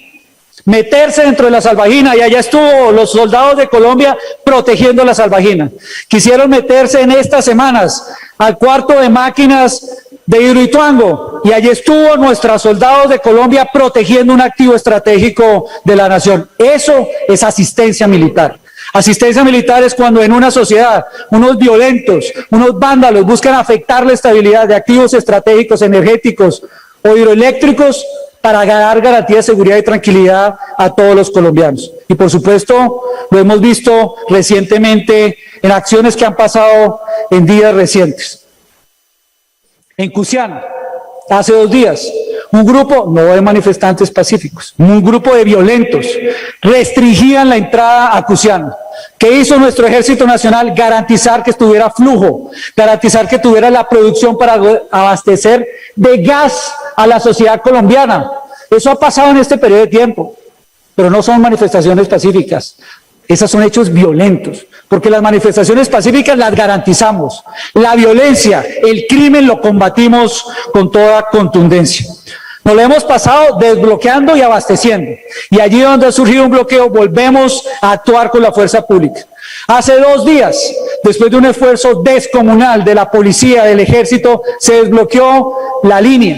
meterse dentro de la Salvajina, y allá estuvo los soldados de Colombia protegiendo la Salvajina. Quisieron meterse en estas semanas al cuarto de máquinas de Hidroituango, y allí estuvo nuestros soldados de Colombia protegiendo un activo estratégico de la nación. Eso es asistencia militar. Asistencia militar es cuando en una sociedad unos violentos, unos vándalos buscan afectar la estabilidad de activos estratégicos, energéticos o hidroeléctricos para dar garantía de seguridad y tranquilidad a todos los colombianos. Y por supuesto, lo hemos visto recientemente en acciones que han pasado en días recientes. En Cusiana, hace 2 días, un grupo, no de manifestantes pacíficos, un grupo de violentos restringían la entrada a Cusiana. ¿Qué hizo nuestro Ejército Nacional? Garantizar que estuviera flujo, garantizar que tuviera la producción para abastecer de gas a la sociedad colombiana. Eso ha pasado en este periodo de tiempo, pero no son manifestaciones pacíficas. Esos son hechos violentos, porque las manifestaciones pacíficas las garantizamos. La violencia, el crimen lo combatimos con toda contundencia. Nos lo hemos pasado desbloqueando y abasteciendo. Y allí donde ha surgido un bloqueo, volvemos a actuar con la fuerza pública. Hace 2 días, después de un esfuerzo descomunal de la policía, del ejército, se desbloqueó la línea.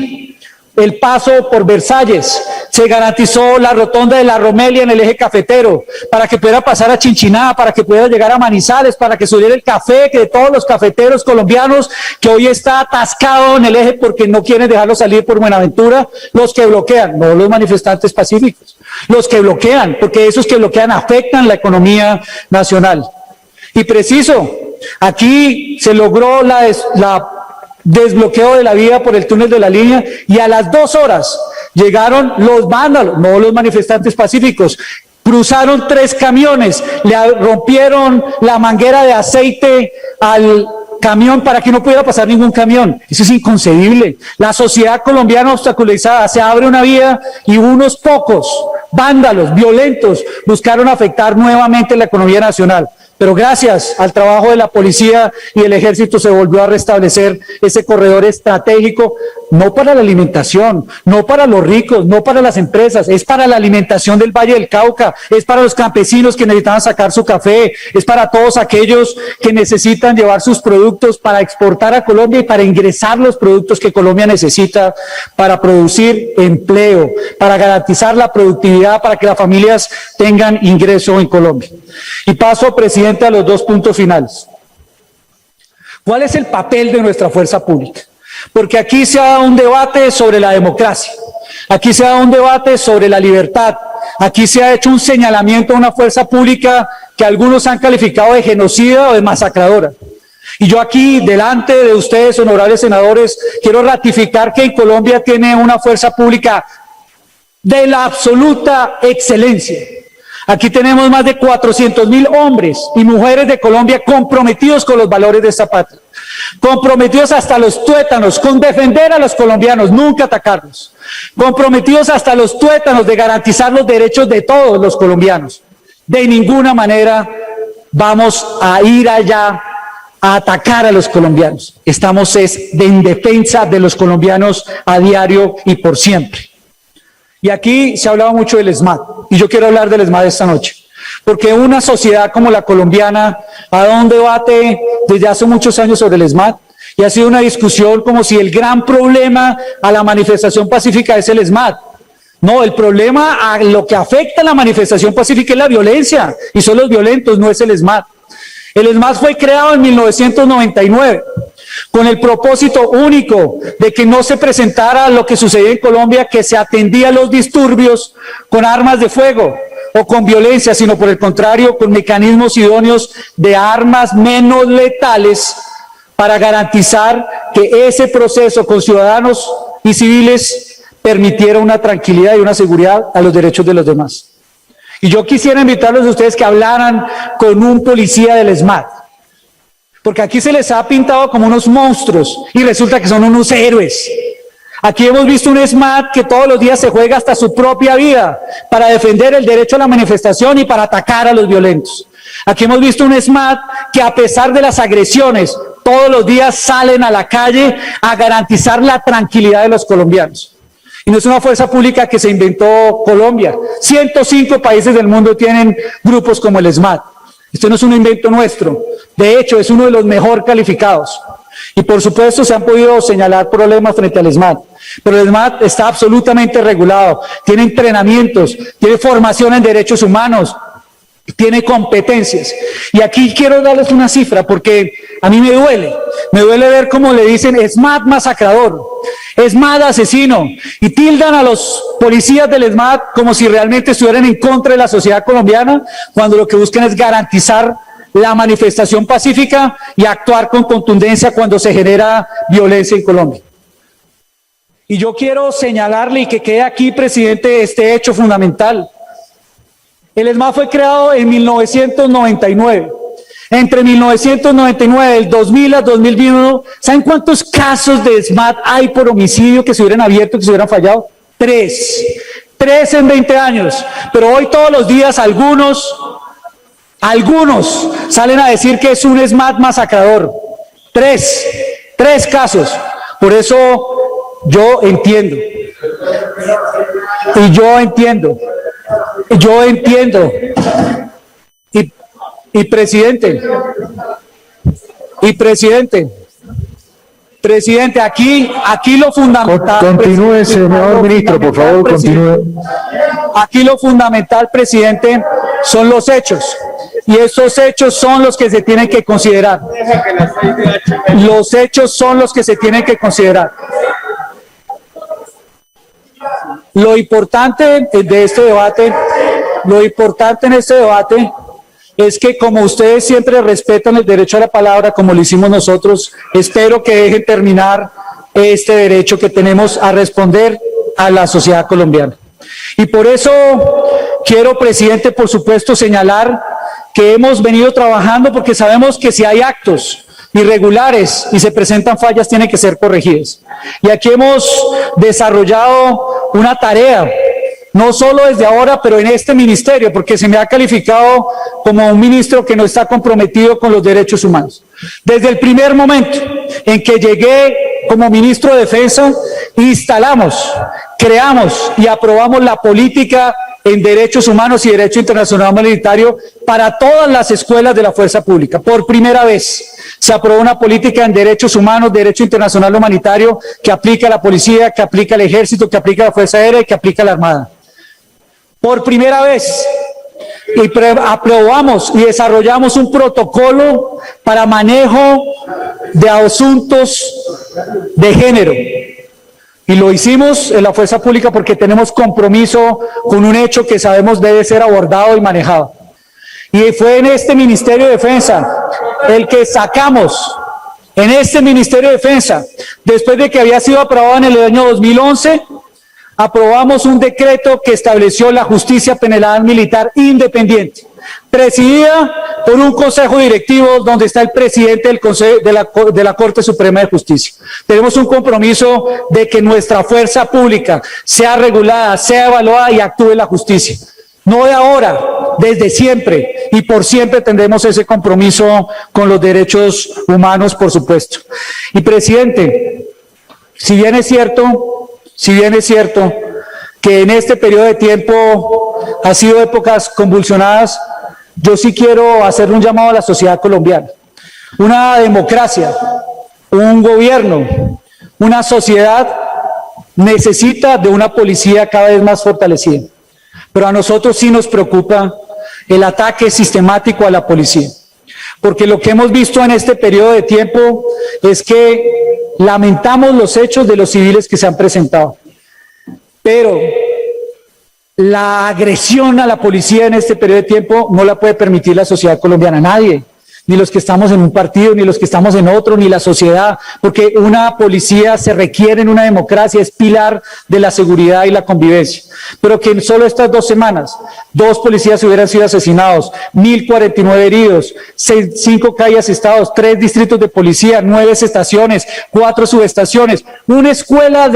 El paso por Versalles, se garantizó la rotonda de la Romelia en el eje cafetero, para que pudiera pasar a Chinchiná, para que pudiera llegar a Manizales, para que subiera el café que de todos los cafeteros colombianos que hoy está atascado en el eje porque no quieren dejarlo salir por Buenaventura, los que bloquean, no los manifestantes pacíficos, los que bloquean, porque esos que bloquean afectan la economía nacional. Y preciso, aquí se logró la desbloqueo de la vía por el túnel de la línea, y a las 2 horas llegaron los vándalos, no los manifestantes pacíficos, cruzaron 3 camiones, le rompieron la manguera de aceite al camión para que no pudiera pasar ningún camión. Eso es inconcebible. La sociedad colombiana obstaculizada, se abre una vía y unos pocos vándalos violentos buscaron afectar nuevamente la economía nacional. Pero gracias al trabajo de la policía y el ejército se volvió a restablecer ese corredor estratégico, no para la alimentación, no para los ricos, no para las empresas, es para la alimentación del Valle del Cauca, es para los campesinos que necesitaban sacar su café, es para todos aquellos que necesitan llevar sus productos para exportar a Colombia y para ingresar los productos que Colombia necesita para producir empleo, para garantizar la productividad, para que las familias tengan ingreso en Colombia. Y paso, presidente, a los 2 puntos finales. ¿Cuál es el papel de nuestra fuerza pública? Porque aquí se ha dado un debate sobre la democracia, aquí se ha dado un debate sobre la libertad, aquí se ha hecho un señalamiento a una fuerza pública que algunos han calificado de genocida o de masacradora. Y yo aquí, delante de ustedes, honorables senadores, quiero ratificar que en Colombia tiene una fuerza pública de la absoluta excelencia. Aquí tenemos más de 400.000 hombres y mujeres de Colombia comprometidos con los valores de esta patria, comprometidos hasta los tuétanos con defender a los colombianos, nunca atacarlos, comprometidos hasta los tuétanos de garantizar los derechos de todos los colombianos. De ninguna manera vamos a ir allá a atacar a los colombianos. Estamos en defensa de los colombianos a diario y por siempre. Y aquí se ha hablado mucho del ESMAD, y yo quiero hablar del ESMAD esta noche, porque una sociedad como la colombiana ha dado un debate desde hace muchos años sobre el ESMAD, y ha sido una discusión como si el gran problema a la manifestación pacífica es el ESMAD. No, el problema a lo que afecta a la manifestación pacífica es la violencia, y son los violentos, no es el ESMAD. El ESMAD fue creado en 1999 con el propósito único de que no se presentara lo que sucedió en Colombia, que se atendía a los disturbios con armas de fuego o con violencia, sino por el contrario, con mecanismos idóneos de armas menos letales para garantizar que ese proceso con ciudadanos y civiles permitiera una tranquilidad y una seguridad a los derechos de los demás. Y yo quisiera invitarlos a ustedes que hablaran con un policía del ESMAD, porque aquí se les ha pintado como unos monstruos y resulta que son unos héroes. Aquí hemos visto un ESMAD que todos los días se juega hasta su propia vida para defender el derecho a la manifestación y para atacar a los violentos. Aquí hemos visto un ESMAD que a pesar de las agresiones, todos los días salen a la calle a garantizar la tranquilidad de los colombianos. Y no es una fuerza pública que se inventó Colombia. 105 países del mundo tienen grupos como el ESMAD. Esto no es un invento nuestro. De hecho, es uno de los mejor calificados. Y por supuesto se han podido señalar problemas frente al ESMAD. Pero el ESMAD está absolutamente regulado. Tiene entrenamientos, tiene formación en derechos humanos, tiene competencias. Y aquí quiero darles una cifra porque a mí me duele ver cómo le dicen ESMAD masacrador, ESMAD asesino, y tildan a los policías del ESMAD como si realmente estuvieran en contra de la sociedad colombiana, cuando lo que buscan es garantizar la manifestación pacífica y actuar con contundencia cuando se genera violencia en Colombia. Y yo quiero señalarle y que quede aquí, presidente, este hecho fundamental. El ESMAD fue creado en 1999. Entre 1999, el 2000 a 2021, ¿saben cuántos casos de ESMAD hay por homicidio que se hubieran abierto, que se hubieran fallado? 3. 3 en 20 años. Pero hoy todos los días algunos salen a decir que es un ESMAD masacrador. 3 casos. Por eso yo entiendo. Y yo entiendo. Y presidente, aquí lo fundamental. Continúe, señor ministro, por favor, continúe. Aquí lo fundamental, presidente, son los hechos. Y esos hechos son los que se tienen que considerar. Los hechos son los que se tienen que considerar. Lo importante de este debate, es que como ustedes siempre respetan el derecho a la palabra, como lo hicimos nosotros, espero que dejen terminar este derecho que tenemos a responder a la sociedad colombiana. Y por eso quiero, presidente, por supuesto, señalar que hemos venido trabajando porque sabemos que si hay actos irregulares y se presentan fallas, tienen que ser corregidas. Y aquí hemos desarrollado una tarea, no solo desde ahora, pero en este ministerio, porque se me ha calificado como un ministro que no está comprometido con los derechos humanos. Desde el primer momento en que llegué como ministro de Defensa, instalamos, creamos y aprobamos la política en derechos humanos y derecho internacional humanitario para todas las escuelas de la fuerza pública. Por primera vez se aprobó una política en derechos humanos, derecho internacional humanitario, que aplica a la policía, que aplica al ejército, que aplica a la fuerza aérea y que aplica a la armada. Por primera vez, y aprobamos y desarrollamos un protocolo para manejo de asuntos de género. Y lo hicimos en la fuerza pública porque tenemos compromiso con un hecho que sabemos debe ser abordado y manejado. Y fue en este Ministerio de Defensa el que sacamos, en este Ministerio de Defensa, después de que había sido aprobado en el año 2011, aprobamos un decreto que estableció la justicia penal militar independiente, presidida por un consejo directivo donde está el presidente del consejo de la Corte Suprema de Justicia. Tenemos un compromiso de que nuestra fuerza pública sea regulada, sea evaluada y actúe la justicia. No de ahora, desde siempre, y por siempre tendremos ese compromiso con los derechos humanos, por supuesto. Y presidente, si bien es cierto que en este periodo de tiempo ha sido épocas convulsionadas, yo sí quiero hacerle un llamado a la sociedad colombiana. Una democracia, un gobierno, una sociedad necesita de una policía cada vez más fortalecida. Pero a nosotros sí nos preocupa el ataque sistemático a la policía, porque lo que hemos visto en este periodo de tiempo es que lamentamos los hechos de los civiles que se han presentado, pero la agresión a la policía en este periodo de tiempo no la puede permitir la sociedad colombiana, nadie, ni los que estamos en un partido, ni los que estamos en otro, ni la sociedad, porque una policía se requiere en una democracia, es pilar de la seguridad y la convivencia. Pero que en solo estas 2 semanas, 2 policías hubieran sido asesinados, 1.049 heridos, 5 calles asestados, 3 distritos de policía, 9 estaciones, 4 subestaciones, una escuela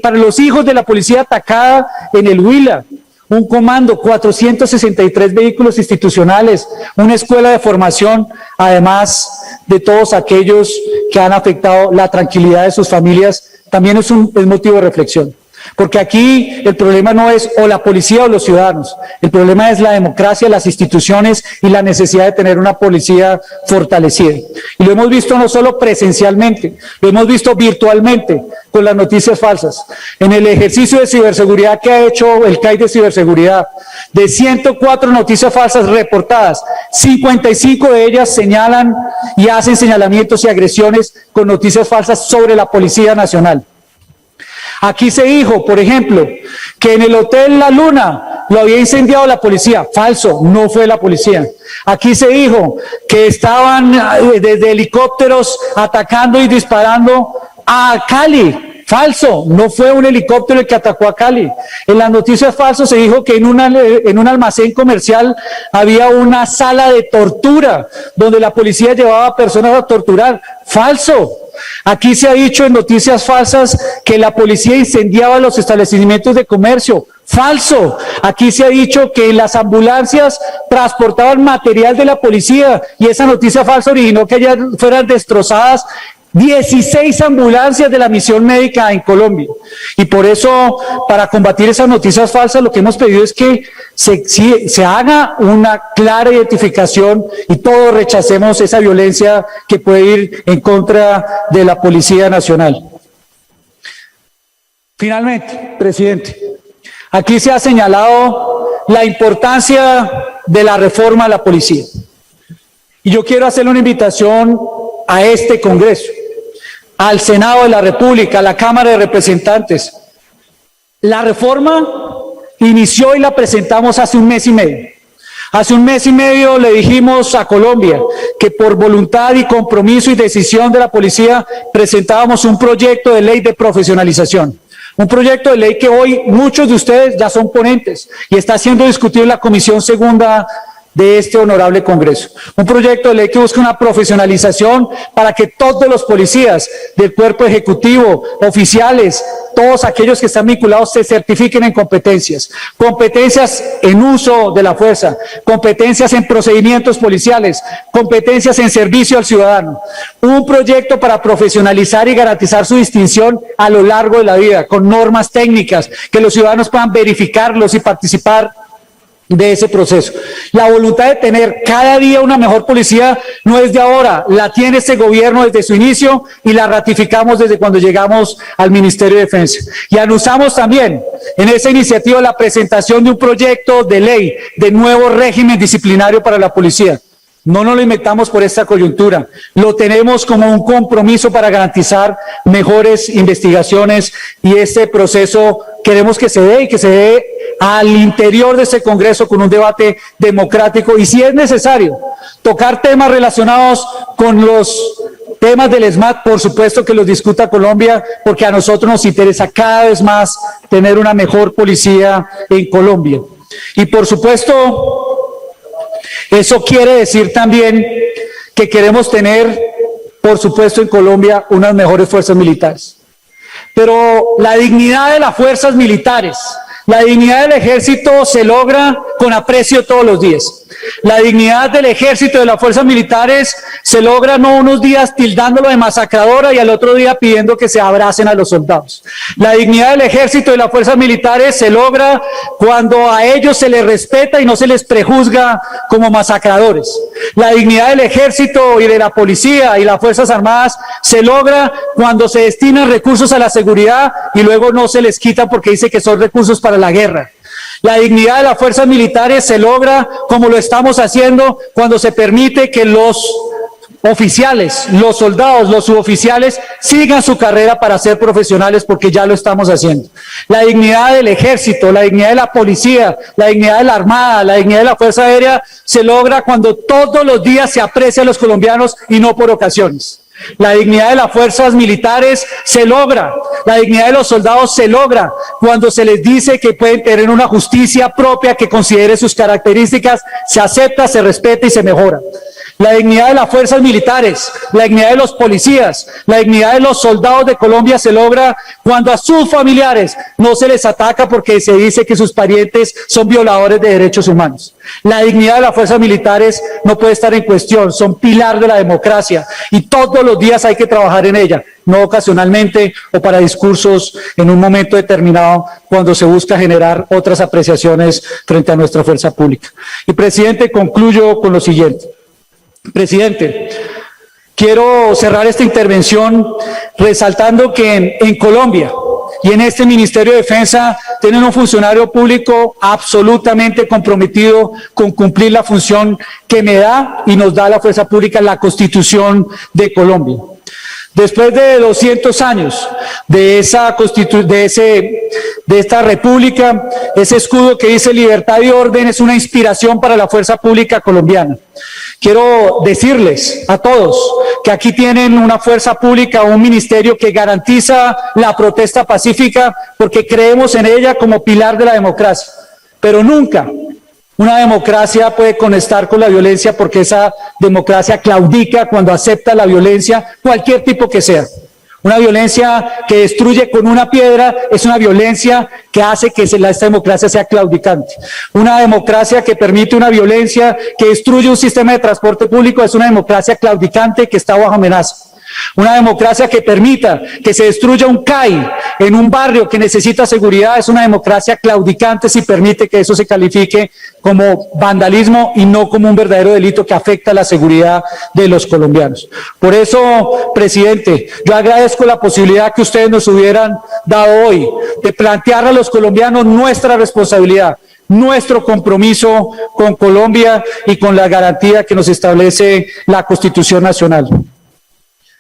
para los hijos de la policía atacada en el Huila, un comando, 463 vehículos institucionales, una escuela de formación, además de todos aquellos que han afectado la tranquilidad de sus familias, también es motivo de reflexión. Porque aquí el problema no es o la policía o los ciudadanos, el problema es la democracia, las instituciones y la necesidad de tener una policía fortalecida. Y lo hemos visto no solo presencialmente, lo hemos visto virtualmente con las noticias falsas. En el ejercicio de ciberseguridad que ha hecho el CAI de ciberseguridad, de 104 noticias falsas reportadas, 55 de ellas señalan y hacen señalamientos y agresiones con noticias falsas sobre la Policía Nacional. Aquí se dijo, por ejemplo, que en el Hotel La Luna lo había incendiado la policía. Falso, no fue la policía. Aquí se dijo que estaban desde helicópteros atacando y disparando a Cali. Falso, no fue un helicóptero el que atacó a Cali. En las noticias falsas se dijo que en un almacén comercial había una sala de tortura donde la policía llevaba a personas a torturar. Falso. Aquí se ha dicho en noticias falsas que la policía incendiaba los establecimientos de comercio. Falso. Aquí se ha dicho que las ambulancias transportaban material de la policía y esa noticia falsa originó que ellas fueran destrozadas 16 ambulancias de la misión médica en Colombia. Y por eso, para combatir esas noticias falsas, lo que hemos pedido es que se haga una clara identificación y todos rechacemos esa violencia que puede ir en contra de la Policía Nacional. Finalmente, presidente, aquí se ha señalado la importancia de la reforma a la policía. Y yo quiero hacerle una invitación a este Congreso, al Senado de la República, a la Cámara de Representantes. La reforma inició y la presentamos hace 1 mes y medio. Hace 1 mes y medio le dijimos a Colombia que por voluntad y compromiso y decisión de la policía presentábamos un proyecto de ley de profesionalización. Un proyecto de ley que hoy muchos de ustedes ya son ponentes y está siendo discutido en la Comisión Segunda de este honorable Congreso. Un proyecto de ley que busca una profesionalización para que todos los policías del cuerpo ejecutivo, oficiales, todos aquellos que están vinculados se certifiquen en competencias. Competencias en uso de la fuerza, competencias en procedimientos policiales, competencias en servicio al ciudadano. Un proyecto para profesionalizar y garantizar su distinción a lo largo de la vida, con normas técnicas, que los ciudadanos puedan verificarlos y participar de ese proceso. La voluntad de tener cada día una mejor policía no es de ahora, la tiene este gobierno desde su inicio y la ratificamos desde cuando llegamos al Ministerio de Defensa. Y anunciamos también en esa iniciativa la presentación de un proyecto de ley de nuevo régimen disciplinario para la policía. No nos lo inventamos por esta coyuntura, lo tenemos como un compromiso para garantizar mejores investigaciones y este proceso queremos que se dé y que se dé al interior de este Congreso con un debate democrático y si es necesario tocar temas relacionados con los temas del SMAT, por supuesto que los discuta Colombia porque a nosotros nos interesa cada vez más tener una mejor policía en Colombia. Y por supuesto, eso quiere decir también que queremos tener, por supuesto, en Colombia unas mejores fuerzas militares. Pero la dignidad de las fuerzas militares, la dignidad del ejército se logra con aprecio todos los días. La dignidad del ejército y de las fuerzas militares se logra no unos días tildándolo de masacradora y al otro día pidiendo que se abracen a los soldados. La dignidad del ejército y las fuerzas militares se logra cuando a ellos se les respeta y no se les prejuzga como masacradores. La dignidad del ejército y de la policía y las fuerzas armadas se logra cuando se destinan recursos a la seguridad y luego no se les quita porque dice que son recursos para la guerra. La dignidad de las fuerzas militares se logra, como lo estamos haciendo, cuando se permite que los oficiales, los soldados, los suboficiales sigan su carrera para ser profesionales, porque ya lo estamos haciendo. La dignidad del ejército, la dignidad de la policía, la dignidad de la armada, la dignidad de la fuerza aérea se logra cuando todos los días se aprecia a los colombianos y no por ocasiones. La dignidad de las fuerzas militares se logra, la dignidad de los soldados se logra cuando se les dice que pueden tener una justicia propia que considere sus características, se acepta, se respeta y se mejora. La dignidad de las fuerzas militares, la dignidad de los policías, la dignidad de los soldados de Colombia se logra cuando a sus familiares no se les ataca porque se dice que sus parientes son violadores de derechos humanos. La dignidad de las fuerzas militares no puede estar en cuestión, son pilar de la democracia y todos los días hay que trabajar en ella, no ocasionalmente o para discursos en un momento determinado cuando se busca generar otras apreciaciones frente a nuestra fuerza pública. Y presidente, concluyo con lo siguiente. Presidente, quiero cerrar esta intervención resaltando que en Colombia y en este Ministerio de Defensa tienen un funcionario público absolutamente comprometido con cumplir la función que me da y nos da la fuerza pública la Constitución de Colombia. Después de 200 años de esta república, ese escudo que dice libertad y orden es una inspiración para la fuerza pública colombiana. Quiero decirles a todos que aquí tienen una fuerza pública, un ministerio que garantiza la protesta pacífica porque creemos en ella como pilar de la democracia, pero nunca una democracia puede conectar con la violencia porque esa democracia claudica cuando acepta la violencia, cualquier tipo que sea. Una violencia que destruye con una piedra es una violencia que hace que esta democracia sea claudicante. Una democracia que permite una violencia que destruye un sistema de transporte público es una democracia claudicante que está bajo amenaza. Una democracia que permita que se destruya un CAI en un barrio que necesita seguridad es una democracia claudicante si permite que eso se califique como vandalismo y no como un verdadero delito que afecta a la seguridad de los colombianos. Por eso, presidente, yo agradezco la posibilidad que ustedes nos hubieran dado hoy de plantear a los colombianos nuestra responsabilidad, nuestro compromiso con Colombia y con la garantía que nos establece la Constitución Nacional.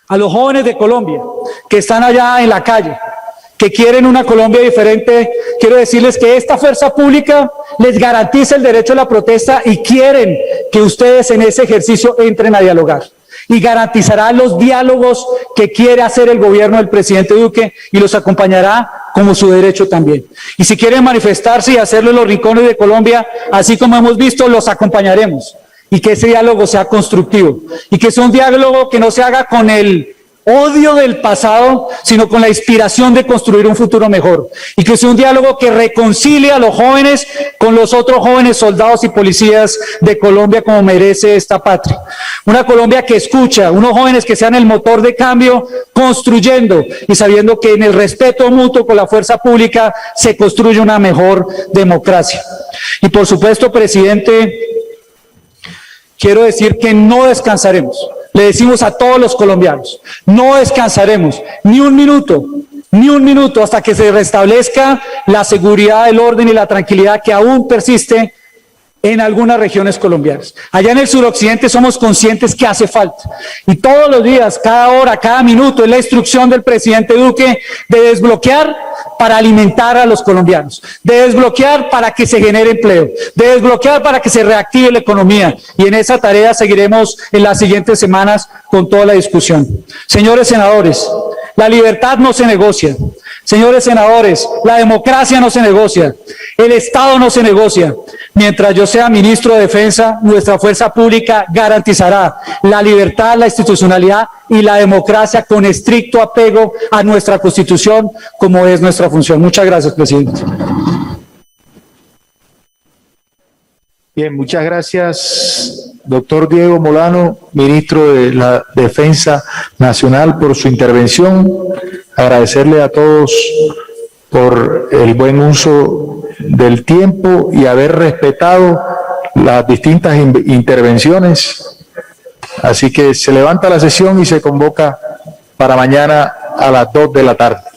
A los jóvenes de Colombia que están allá en la calle, que quieren una Colombia diferente, quiero decirles que esta fuerza pública les garantiza el derecho a la protesta y quieren que ustedes en ese ejercicio entren a dialogar. Y garantizará los diálogos que quiere hacer el gobierno del presidente Duque y los acompañará como su derecho también. Y si quieren manifestarse y hacerlo en los rincones de Colombia, así como hemos visto, los acompañaremos. Y que ese diálogo sea constructivo y que sea un diálogo que no se haga con el odio del pasado, sino con la inspiración de construir un futuro mejor y que sea un diálogo que reconcilie a los jóvenes con los otros jóvenes soldados y policías de Colombia como merece esta patria. Una Colombia que escucha, unos jóvenes que sean el motor de cambio, construyendo y sabiendo que en el respeto mutuo con la fuerza pública se construye una mejor democracia. Y por supuesto, presidente, quiero decir que no descansaremos. Le decimos a todos los colombianos, no descansaremos ni un minuto hasta que se restablezca la seguridad, el orden y la tranquilidad que aún persiste en algunas regiones colombianas. Allá en el suroccidente somos conscientes que hace falta. Y todos los días, cada hora, cada minuto, es la instrucción del presidente Duque de desbloquear para alimentar a los colombianos, de desbloquear para que se genere empleo, de desbloquear para que se reactive la economía. Y en esa tarea seguiremos en las siguientes semanas con toda la discusión. Señores senadores, la libertad no se negocia. Señores senadores, la democracia no se negocia, el Estado no se negocia. Mientras yo sea ministro de Defensa, nuestra fuerza pública garantizará la libertad, la institucionalidad y la democracia con estricto apego a nuestra Constitución, como es nuestra función. Muchas gracias, presidente. Bien, muchas gracias, doctor Diego Molano, ministro de la Defensa Nacional, por su intervención. Agradecerle a todos por el buen uso del tiempo y haber respetado las distintas intervenciones. Así que se levanta la sesión y se convoca para mañana a las 2 de la tarde.